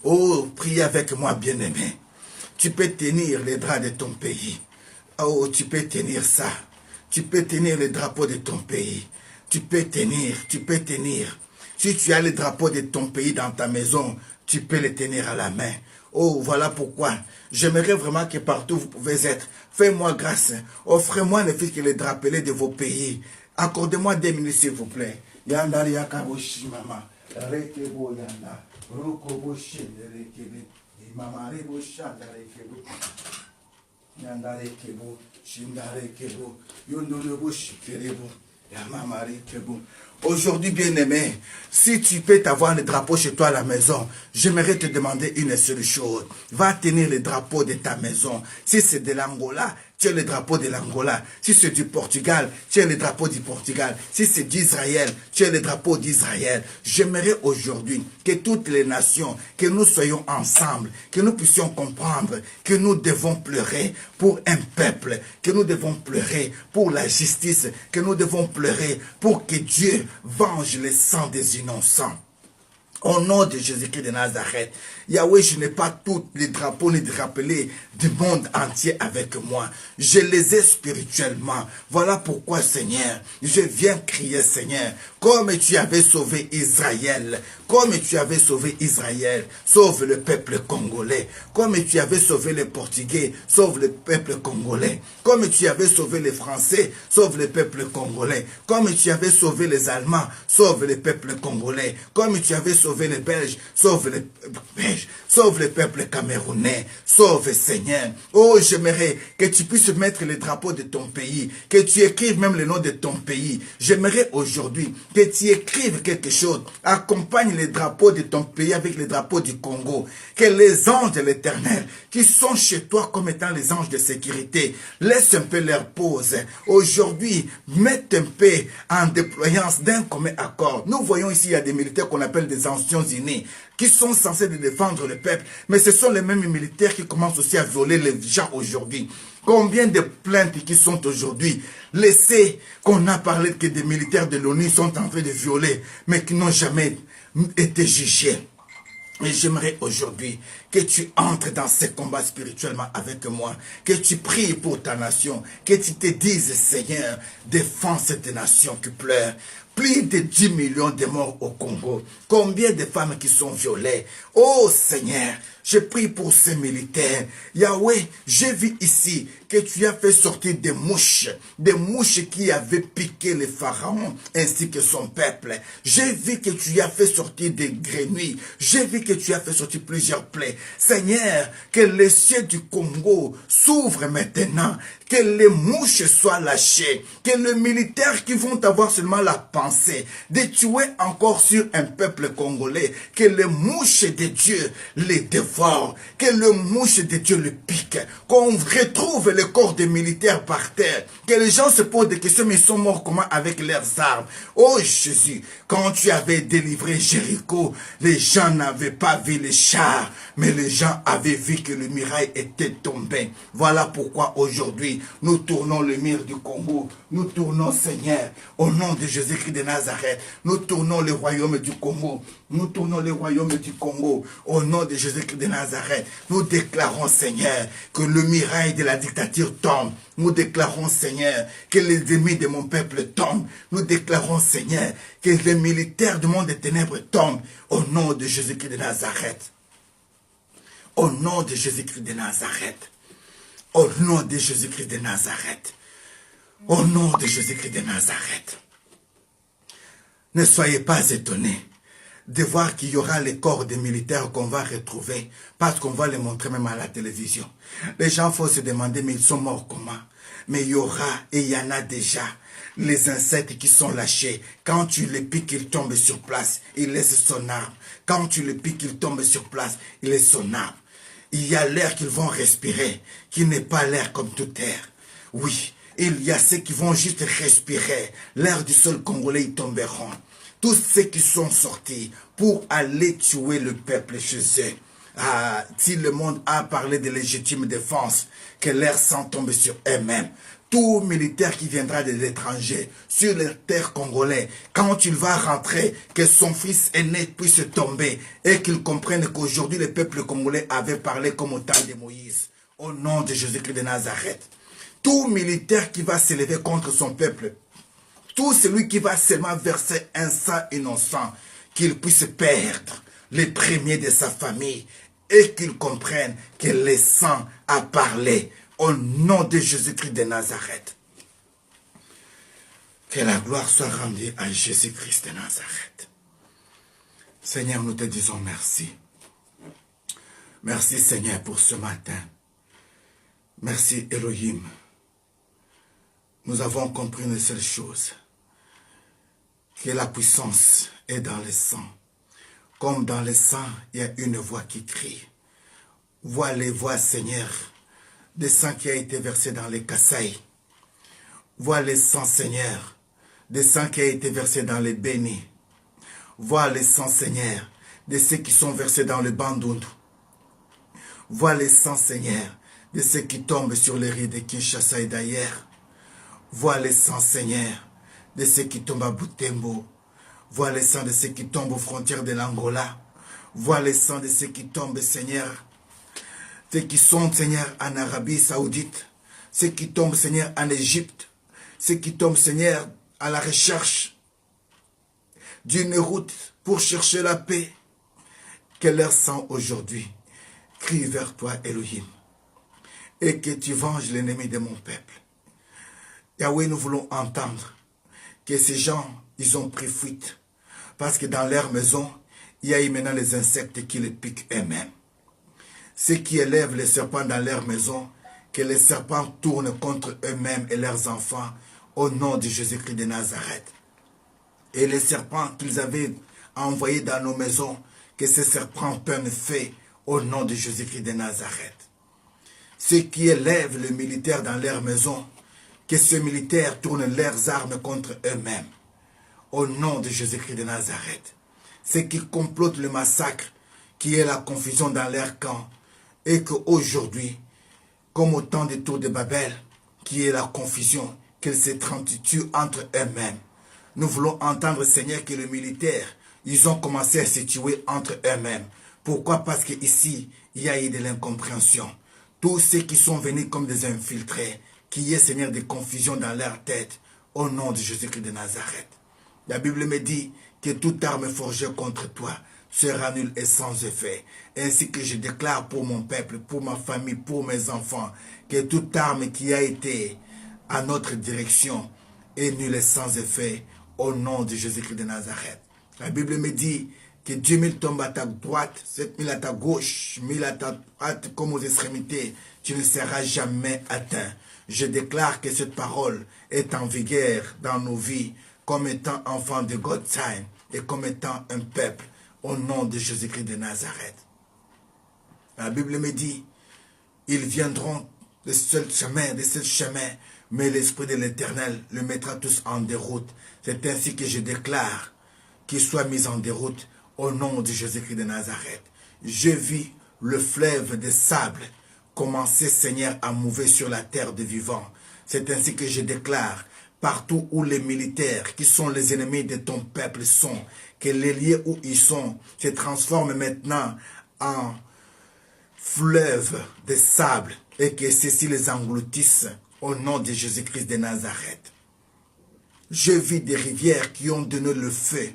Oh, prie avec moi, bien-aimé. Tu peux tenir les draps de ton pays. Oh, tu peux tenir ça. Tu peux tenir le drapeau de ton pays. Tu peux tenir, tu peux tenir. Si tu as le drapeau de ton pays dans ta maison, tu peux le tenir à la main. Oh, voilà pourquoi j'aimerais vraiment que partout vous pouvez être. Faites-moi grâce. Offrez-moi ne fût que les drapelés de vos pays. Accordez-moi 2 minutes, s'il vous plaît. Yandari yakaboshi mama. Rekebo yanda. Rokobo shendere kebe. Imamare bo shandare kebo. Yandare kebo. Shindare kebo. Yondore bo shikerebo. Yamamare kebo. Aujourd'hui, bien-aimé, si tu peux t'avoir le drapeau chez toi à la maison, j'aimerais te demander une seule chose. Va tenir le drapeau de ta maison. Si c'est de l'Angola, tu as le drapeau de l'Angola. Si c'est du Portugal, tu as le drapeau du Portugal. Si c'est d'Israël, tu as le drapeau d'Israël. J'aimerais aujourd'hui que toutes les nations, que nous soyons ensemble, que nous puissions comprendre que nous devons pleurer pour un peuple, que nous devons pleurer pour la justice, que nous devons pleurer pour que Dieu venge le sang des innocents. Au nom de Jésus-Christ de Nazareth, Yahweh, je n'ai pas tous les drapeaux ni drapelés du monde entier avec moi. Je les ai spirituellement. Voilà pourquoi, Seigneur, je viens crier, Seigneur, comme tu avais sauvé Israël, comme tu avais sauvé Israël, sauve le peuple congolais. Comme tu avais sauvé les Portugais, sauve le peuple congolais. Comme tu avais sauvé les Français, sauve le peuple congolais. Comme tu avais sauvé les Allemands, sauve le peuple congolais. Comme tu avais sauvé les Belges, sauve les Belges. Sauve le peuple camerounais. Sauve, Seigneur. Oh, j'aimerais que tu puisses mettre le drapeau de ton pays, que tu écrives même le nom de ton pays. J'aimerais aujourd'hui que tu écrives quelque chose. Accompagne les drapeaux de ton pays avec les drapeaux du Congo. Que les anges de l'Éternel, qui sont chez toi comme étant les anges de sécurité, laisse un peu leur pause. Aujourd'hui, mette un peu en déployance d'un commun accord. Nous voyons ici, il y a des militaires qu'on appelle des Nations Unies, qui sont censés défendre le peuple, mais ce sont les mêmes militaires qui commencent aussi à violer les gens aujourd'hui. Combien de plaintes qui sont aujourd'hui laissées, qu'on a parlé que des militaires de l'ONU sont en train de violer, mais qui n'ont jamais été jugés. Et j'aimerais aujourd'hui que tu entres dans ces combats spirituellement avec moi, que tu pries pour ta nation, que tu te dises, Seigneur, défends cette nation qui pleure. Plus de 10 millions de morts au Congo. Combien de femmes qui sont violées? Oh Seigneur, je prie pour ces militaires. Yahweh, j'ai vu ici que tu as fait sortir des mouches qui avaient piqué le pharaon ainsi que son peuple. J'ai vu que tu as fait sortir des grenouilles. J'ai vu que tu as fait sortir plusieurs plaies. Seigneur, que les cieux du Congo s'ouvrent maintenant, que les mouches soient lâchées, que les militaires qui vont avoir seulement la pensée de tuer encore sur un peuple congolais, que les mouches de Dieu les dévorent, que les mouches de Dieu le piquent. panique, qu'on retrouve le corps des militaires par terre, que les gens se posent des questions, mais ils sont morts comment avec leurs armes? Oh Jésus, quand tu avais délivré Jéricho, les gens n'avaient pas vu les chars, mais les gens avaient vu que le muraille était tombé. Voilà pourquoi aujourd'hui, nous tournons le mur du Congo, nous tournons Seigneur, au nom de Jésus-Christ de Nazareth, nous tournons le royaume du Congo, nous tournons le royaume du Congo, au nom de Jésus-Christ de Nazareth. Nous déclarons, Seigneur, que le mirail de la dictature tombe. Nous déclarons, Seigneur, que les ennemis de mon peuple tombent. Nous déclarons, Seigneur, que les militaires du monde des ténèbres tombent. Au nom de Jésus-Christ de Nazareth. Au nom de Jésus-Christ de Nazareth. Au nom de Jésus-Christ de Nazareth. Au nom de Jésus-Christ de Nazareth. Ne soyez pas étonnés de voir qu'il y aura les corps des militaires qu'on va retrouver, parce qu'on va les montrer même à la télévision. Les gens vont se demander, mais ils sont morts comment? Mais il y aura, et il y en a déjà, les insectes qui sont lâchés. Quand tu les piques, ils tombent sur place, ils laissent son arme. Quand tu les piques, ils tombent sur place, ils laissent son arme. Il y a l'air qu'ils vont respirer, qui n'est pas l'air comme tout air. Oui, il y a ceux qui vont juste respirer. L'air du sol congolais, ils tomberont. Tous ceux qui sont sortis pour aller tuer le peuple chez eux. Ah, si le monde a parlé de légitime défense, que l'air sang tombe sur eux-mêmes. Tout militaire qui viendra de l'étranger, sur les terres congolaises, quand il va rentrer, que son fils aîné puisse tomber et qu'il comprenne qu'aujourd'hui le peuple congolais avait parlé comme au temps de Moïse. Au nom de Jésus-Christ de Nazareth. Tout militaire qui va s'élever contre son peuple, tout celui qui va seulement verser un sang innocent, qu'il puisse perdre les premiers de sa famille et qu'il comprenne que le sang a parlé au nom de Jésus-Christ de Nazareth. Que la gloire soit rendue à Jésus-Christ de Nazareth. Seigneur, nous te disons merci. Merci Seigneur pour ce matin. Merci Elohim. Nous avons compris une seule chose. Que la puissance est dans le sang. Comme dans le sang, il y a une voix qui crie. Vois les voix, Seigneur, de sang qui a été versé dans les Kasaï. Vois le sang, Seigneur, de sang qui a été versé dans les Bénis. Vois le sang, Seigneur, de ceux qui sont versés dans le Bandundu. Vois le sang, Seigneur, de ceux qui tombent sur les riz de Kinshasa et d'ailleurs. Vois le sang, Seigneur, de ceux qui tombent à Butembo. Vois le sang de ceux qui tombent aux frontières de l'Angola. Vois le sang de ceux qui tombent, Seigneur. Ceux qui sont, Seigneur, en Arabie Saoudite. Ceux qui tombent, Seigneur, en Égypte. Ceux qui tombent, Seigneur, à la recherche d'une route pour chercher la paix. Que leur sang aujourd'hui crie vers toi, Elohim. Et que tu venges l'ennemi de mon peuple. Yahweh, nous voulons entendre que ces gens, ils ont pris fuite. Parce que dans leur maison, il y a eu maintenant les insectes qui les piquent eux-mêmes. Ceux qui élèvent les serpents dans leur maison, que les serpents tournent contre eux-mêmes et leurs enfants, au nom de Jésus-Christ de Nazareth. Et les serpents qu'ils avaient envoyés dans nos maisons, que ces serpents prennent feu, au nom de Jésus-Christ de Nazareth. Ceux qui élèvent les militaires dans leur maison, que ces militaires tournent leurs armes contre eux-mêmes. Au nom de Jésus-Christ de Nazareth. Ceux qui complotent le massacre, qui est la confusion dans leur camp. Et qu'aujourd'hui, comme au temps des tours de Babel, qui est la confusion, qu'ils se tuent entre eux-mêmes. Nous voulons entendre, Seigneur, que les militaires, ils ont commencé à se tuer entre eux-mêmes. Pourquoi? Parce qu'ici, il y a eu de l'incompréhension. Tous ceux qui sont venus comme des infiltrés, qu'il y ait, Seigneur, des confusions dans leur tête, au nom de Jésus-Christ de Nazareth. La Bible me dit que toute arme forgée contre toi sera nulle et sans effet. Ainsi que je déclare pour mon peuple, pour ma famille, pour mes enfants, que toute arme qui a été à notre direction est nulle et sans effet, au nom de Jésus-Christ de Nazareth. La Bible me dit que 10 000 tombent à ta droite, 7 000 à ta gauche, 1000 à ta droite comme aux extrémités, tu ne seras jamais atteint. Je déclare que cette parole est en vigueur dans nos vies, comme étant enfant de God Time et comme étant un peuple, au nom de Jésus-Christ de Nazareth. La Bible me dit, Ils viendront de seul chemin, mais l'Esprit de l'Éternel le mettra tous en déroute. C'est ainsi que je déclare qu'ils soient mis en déroute au nom de Jésus-Christ de Nazareth. Je vis le fleuve de sable commencer, Seigneur, à mouver sur la terre des vivants. C'est ainsi que je déclare, partout où les militaires, qui sont les ennemis de ton peuple, sont, que les lieux où ils sont se transforment maintenant en fleuve de sable et que ceux-ci les engloutissent au nom de Jésus-Christ de Nazareth. Je vis des rivières qui ont donné le feu.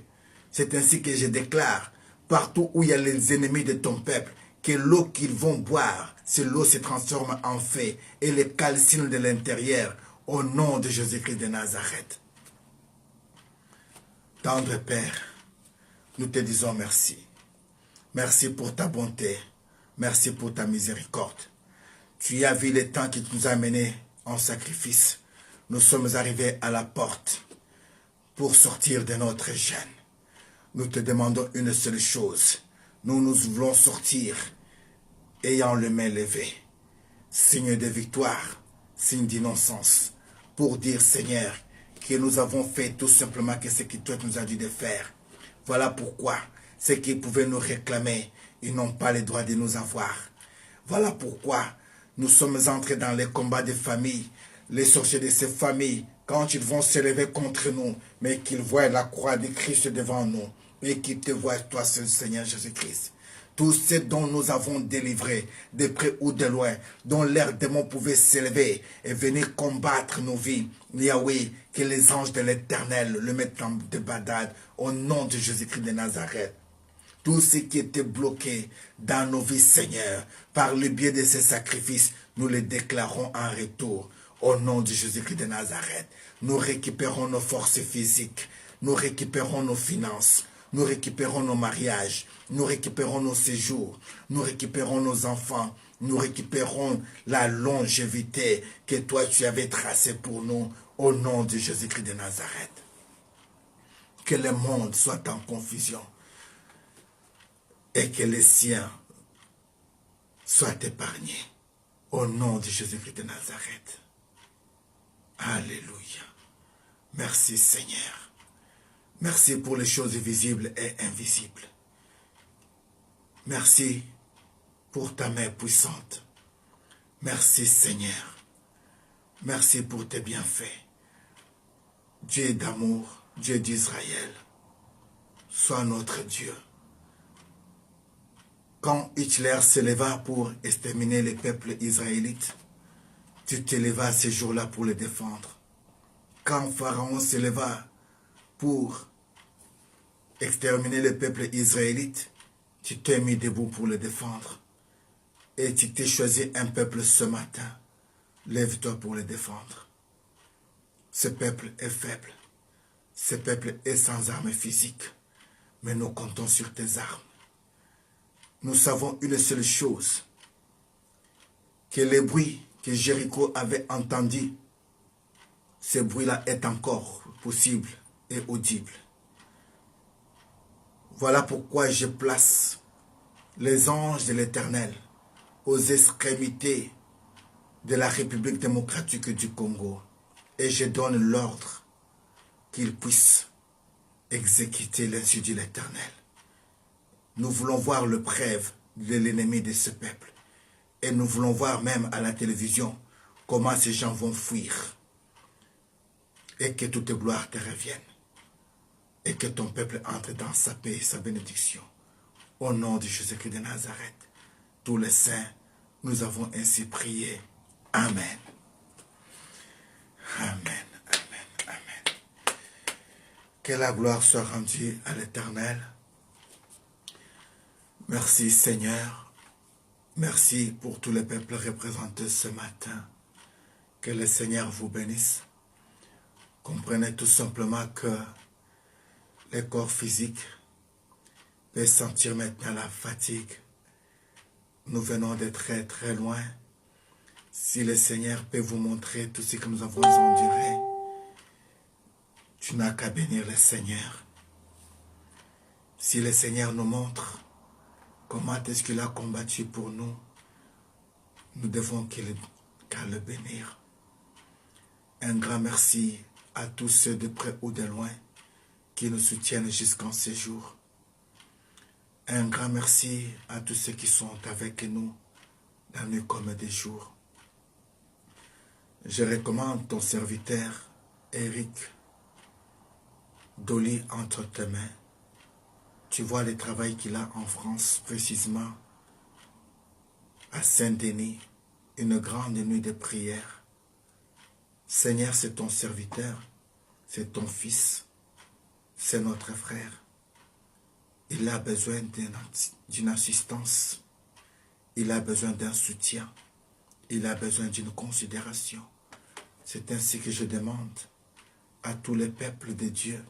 C'est ainsi que je déclare, partout où il y a les ennemis de ton peuple, que l'eau qu'ils vont boire, c'est l'eau se transforme en feu et les calcine de l'intérieur au nom de Jésus-Christ de Nazareth. Tendre Père, nous te disons merci. Merci pour ta bonté. Merci pour ta miséricorde. Tu as vu le temps qui nous a menés en sacrifice. Nous sommes arrivés à la porte pour sortir de notre gêne. Nous te demandons une seule chose. Nous voulons sortir ayant les mains levées. Signe de victoire, signe d'innocence. Pour dire, Seigneur, que nous avons fait tout simplement que ce que toi nous as dit de faire. Voilà pourquoi ceux qui pouvaient nous réclamer, ils n'ont pas le droit de nous avoir. Voilà pourquoi nous sommes entrés dans les combats des familles. Les sorciers de ces familles, quand ils vont s'élever contre nous, mais qu'ils voient la croix de Christ devant nous, et qu'ils te voient, toi seul, Seigneur Jésus-Christ. Tous ceux dont nous avons délivré, de près ou de loin, dont leurs démons pouvaient s'élever et venir combattre nos vies. Yahweh, que les anges de l'Éternel le mettent en débandade au nom de Jésus-Christ de Nazareth. Tout ce qui était bloqué dans nos vies, Seigneur, par le biais de ces sacrifices, nous les déclarons en retour. Au nom de Jésus-Christ de Nazareth, nous récupérons nos forces physiques, nous récupérons nos finances, nous récupérons nos mariages, nous récupérons nos séjours, nous récupérons nos enfants, nous récupérons la longévité que toi tu avais tracée pour nous, au nom de Jésus-Christ de Nazareth. Que le monde soit en confusion et que les siens soient épargnés, au nom de Jésus-Christ de Nazareth. Alléluia. Merci Seigneur. Merci pour les choses visibles et invisibles. Merci pour ta main puissante. Merci Seigneur. Merci pour tes bienfaits. Dieu d'amour, Dieu d'Israël, sois notre Dieu. Quand Hitler s'éleva pour exterminer les peuples israélites, tu t'élevas ce jour-là pour les défendre. Quand Pharaon s'éleva pour exterminer le peuple israélite, tu t'es mis debout pour le défendre. Et tu t'es choisi un peuple ce matin. Lève-toi pour le défendre. Ce peuple est faible. Ce peuple est sans armes physiques. Mais nous comptons sur tes armes. Nous savons une seule chose. Que le bruit que Jéricho avait entendu, ce bruit-là est encore possible et audible. Voilà pourquoi je place les anges de l'Éternel aux extrémités de la République démocratique du Congo. Et je donne l'ordre qu'ils puissent exécuter l'insu de l'Éternel. Nous voulons voir le preuve de l'ennemi de ce peuple. Et nous voulons voir même à la télévision comment ces gens vont fuir. Et que toute gloire te revienne. Et que ton peuple entre dans sa paix et sa bénédiction. Au nom de Jésus-Christ de Nazareth, tous les saints, nous avons ainsi prié. Amen. Amen, amen, amen. Que la gloire soit rendue à l'Éternel. Merci Seigneur. Merci pour tous les peuples représentés ce matin. Que le Seigneur vous bénisse. Comprenez tout simplement que les corps physiques peuvent sentir maintenant la fatigue. Nous venons de très très loin. Si le Seigneur peut vous montrer tout ce que nous avons enduré, tu n'as qu'à bénir le Seigneur. Si le Seigneur nous montre comment est-ce qu'il a combattu pour nous, Nous devons qu'à le bénir. Un grand merci à tous ceux de près ou de loin qui nous soutiennent jusqu'en ces jours. Un grand merci à tous ceux qui sont avec nous, la nuit comme des jours. Je recommande ton serviteur, Eric Dolly, entre tes mains. Tu vois le travail qu'il a en France, précisément à Saint-Denis, une grande nuit de prière. Seigneur, c'est ton serviteur, c'est ton fils, c'est notre frère. Il a besoin d'une assistance, il a besoin d'un soutien, il a besoin d'une considération. C'est ainsi que je demande à tous les peuples de Dieu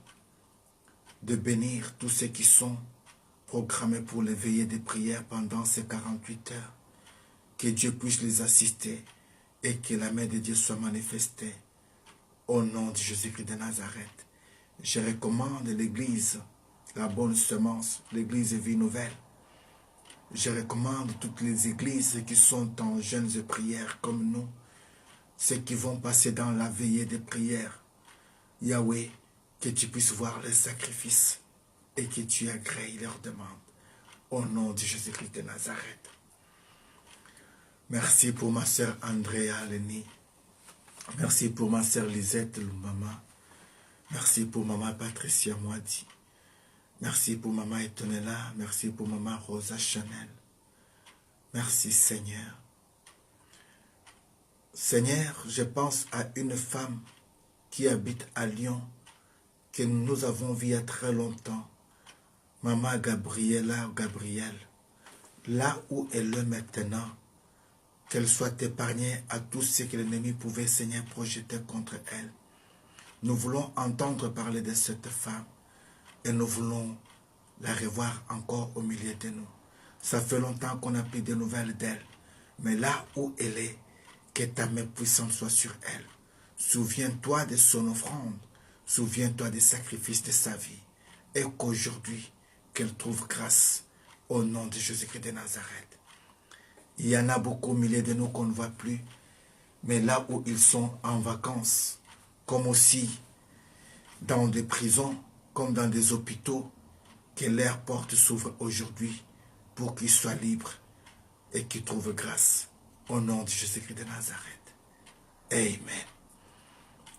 de bénir tous ceux qui sont programmés pour les veillées de prière pendant ces 48 heures. Que Dieu puisse les assister et que la main de Dieu soit manifestée. Au nom de Jésus-Christ de Nazareth, je recommande l'église, la bonne semence, l'église Vie Nouvelle. Je recommande toutes les églises qui sont en jeûnes de prière comme nous, ceux qui vont passer dans la veillée de prière. Yahweh, que tu puisses voir les sacrifices et que tu agrées leurs demandes. Au nom de Jésus-Christ de Nazareth. Merci pour ma sœur Andrea Leni. Merci pour ma sœur Lisette Lumama. Merci pour maman Patricia Moadi. Merci pour maman Etonella. Merci pour maman Rosa Chanel. Merci Seigneur. Seigneur, je pense à une femme qui habite à Lyon, que nous avons vue il y a très longtemps. Maman Gabriela ou Gabriel. Là où elle est maintenant, qu'elle soit épargnée à tout ce que l'ennemi pouvait, Seigneur, projeter contre elle. Nous voulons entendre parler de cette femme et nous voulons la revoir encore au milieu de nous. Ça fait longtemps qu'on a pris des nouvelles d'elle. Mais là où elle est, que ta main puissante soit sur elle. Souviens-toi de son offrande. Souviens-toi des sacrifices de sa vie. Et qu'aujourd'hui, qu'elle trouve grâce au nom de Jésus-Christ de Nazareth. Il y en a beaucoup au milieu de nous qu'on ne voit plus. Mais là où ils sont en vacances, comme aussi dans des prisons, comme dans des hôpitaux, que leurs portes s'ouvrent aujourd'hui pour qu'ils soient libres et qu'ils trouvent grâce au nom de Jésus-Christ de Nazareth. Amen.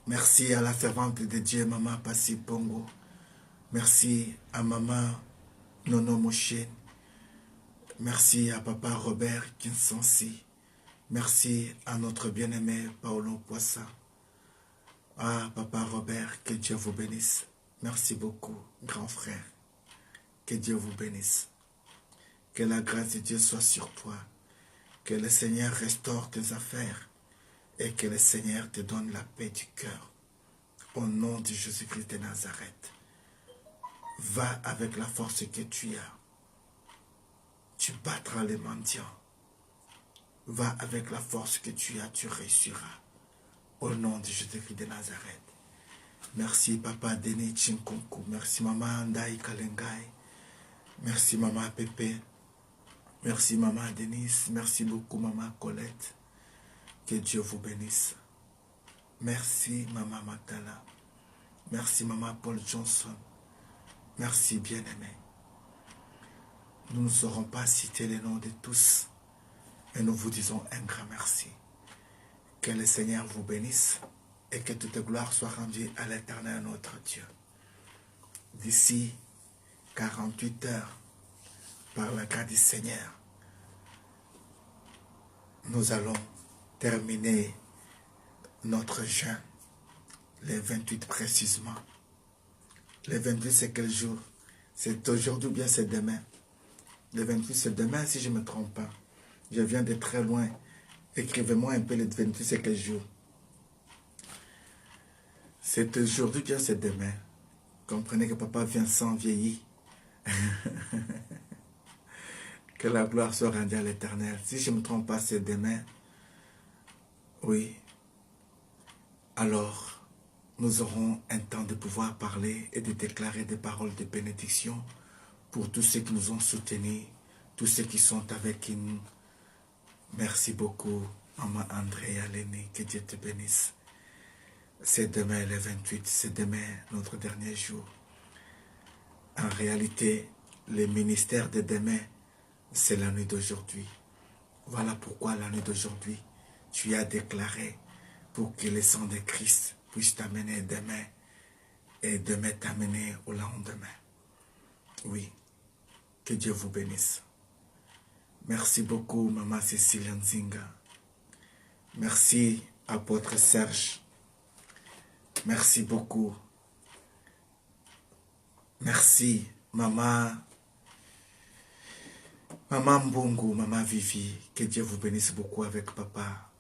Merci à la servante de Dieu, Maman Passi Pongo. Merci à Maman Nono Moshe. Merci à Papa Robert Kinsansi. Merci à notre bien-aimé Paolo Poissa. Ah, Papa Robert, que Dieu vous bénisse. Merci beaucoup, grand frère. Que Dieu vous bénisse. Que la grâce de Dieu soit sur toi. Que le Seigneur restaure tes affaires. Et que le Seigneur te donne la paix du cœur. Au nom de Jésus-Christ de Nazareth. Va avec la force que tu as. Tu battras les mendiants. Va avec la force que tu as, tu réussiras. Au nom de Jésus-Christ de Nazareth. Merci Papa Denis Chinkonku. Merci Maman Andai Kalengai. Merci Maman Pépé. Merci Maman Denise. Merci beaucoup Maman Colette. Que Dieu vous bénisse. Merci Maman Magdala. Merci Maman Paul Johnson. Merci bien-aimé. Nous ne saurons pas citer les noms de tous. Et nous vous disons un grand merci. Que le Seigneur vous bénisse et que toute gloire soit rendue à l'Éternel notre Dieu. D'ici 48 heures, par la grâce du Seigneur, nous allons terminer notre jeûne, les 28 précisément. Les 28 c'est quel jour? C'est aujourd'hui ou bien c'est demain? Les 28 c'est demain si je ne me trompe pas. Je viens de très loin. Écrivez-moi un peu les 28 c'est quel jour? C'est aujourd'hui ou bien c'est demain? Comprenez que papa Vincent vieillit. Que la gloire soit rendue à l'Éternel. Si je ne me trompe pas, c'est demain. Oui. Alors, nous aurons un temps de pouvoir parler et de déclarer des paroles de bénédiction pour tous ceux qui nous ont soutenus, tous ceux qui sont avec nous Merci beaucoup, Maman Andrea Lenny, que Dieu te bénisse. C'est demain le 28, c'est demain notre dernier jour. En réalité, le ministère de demain, c'est la nuit d'aujourd'hui. Voilà pourquoi la nuit d'aujourd'hui, tu as déclaré pour que le sang de Christ puisse t'amener demain et demain t'amener au lendemain. Oui, que Dieu vous bénisse. Merci beaucoup, Maman Cécile Nzinga. Merci, Apôtre Serge. Merci beaucoup. Merci, Maman Mbungu, Maman Vivi. Que Dieu vous bénisse beaucoup avec Papa.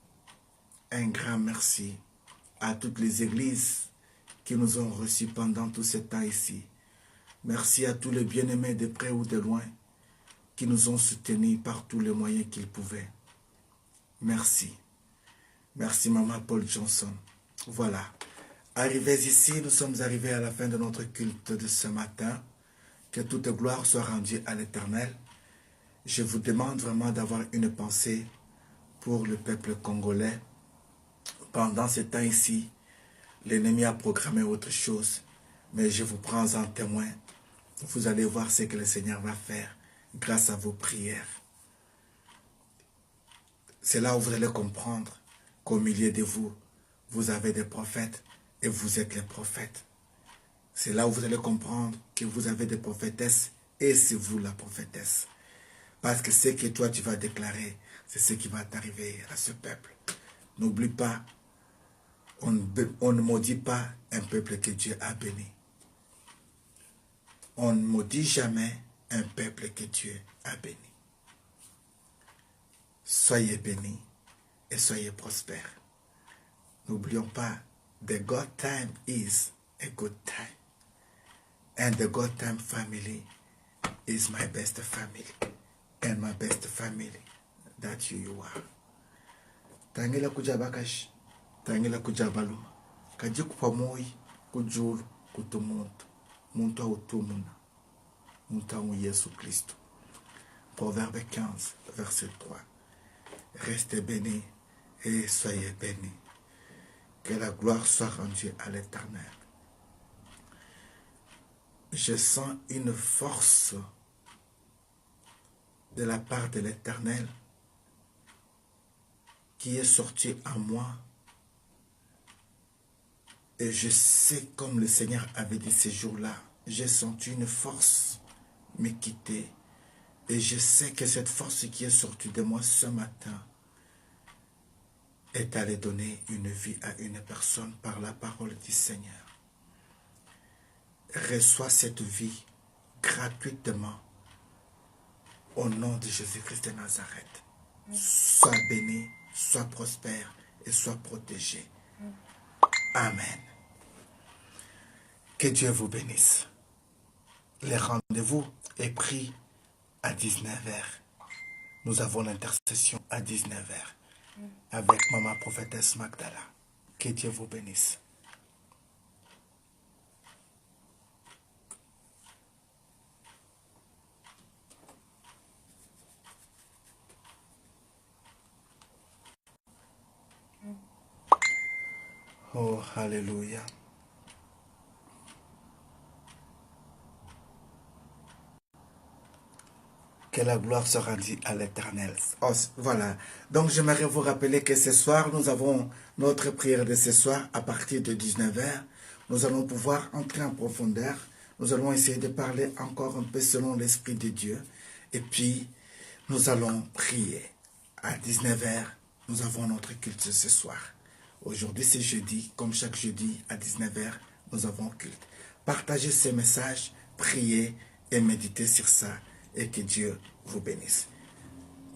Un grand merci à toutes les églises qui nous ont reçus pendant tout ce temps ici. Merci à tous les bien-aimés de près ou de loin qui nous ont soutenus par tous les moyens qu'ils pouvaient. Merci. Merci, Maman Paul Johnson. Voilà. Arrivés ici, nous sommes arrivés à la fin de notre culte de ce matin. Que toute gloire soit rendue à l'Éternel. Je vous demande vraiment d'avoir une pensée pour le peuple congolais. Pendant ce temps ici, l'ennemi a programmé autre chose, mais je vous prends en témoin. Vous allez voir ce que le Seigneur va faire grâce à vos prières. C'est là où vous allez comprendre qu'au milieu de vous, vous avez des prophètes et vous êtes les prophètes. C'est là où vous allez comprendre que vous avez des prophétesses et c'est vous la prophétesse. Parce que ce que toi tu vas déclarer, c'est ce qui va t'arriver à ce peuple. N'oublie pas, on ne maudit pas un peuple que Dieu a béni. On ne maudit jamais un peuple que Dieu a béni. Soyez bénis et soyez prospères. N'oublions pas, the God time is a good time. And the God time family is my best family. And my best family, that you are. Tangela kujabakash, tangela kujabaluma. Kajiku pamoi, kujulu, kutumuntu. Muntu autumuna. Muntu Yesu Christ. Proverbe 15, verset 3. Restez bénis et soyez bénis. Que la gloire soit rendue à l'Éternel. Je sens une force de la part de l'Éternel qui est sortie en moi. Et je sais, comme le Seigneur avait dit ces jours-là, j'ai senti une force me quitter. Et je sais que cette force qui est sortie de moi ce matin est allée donner une vie à une personne par la parole du Seigneur. Reçois cette vie gratuitement au nom de Jésus-Christ de Nazareth. Sois béni, sois prospère et sois protégé. Amen. Que Dieu vous bénisse. Le rendez-vous est pris à 19h. Nous avons l'intercession à 19h avec Maman Prophétesse Magdala. Que Dieu vous bénisse. Oh, alléluia. Que la gloire soit rendue à l'Éternel. Oh, voilà. Donc, j'aimerais vous rappeler que ce soir, nous avons notre prière de ce soir à partir de 19h. Nous allons pouvoir entrer en profondeur. Nous allons essayer de parler encore un peu selon l'Esprit de Dieu. Et puis, nous allons prier. À 19h, nous avons notre culte ce soir. Aujourd'hui, c'est jeudi. Comme chaque jeudi, à 19h, nous avons culte. Partagez ces messages, priez et méditez sur ça. Et que Dieu vous bénisse.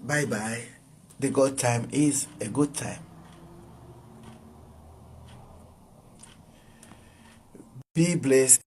Bye bye. The God time is a good time. Be blessed.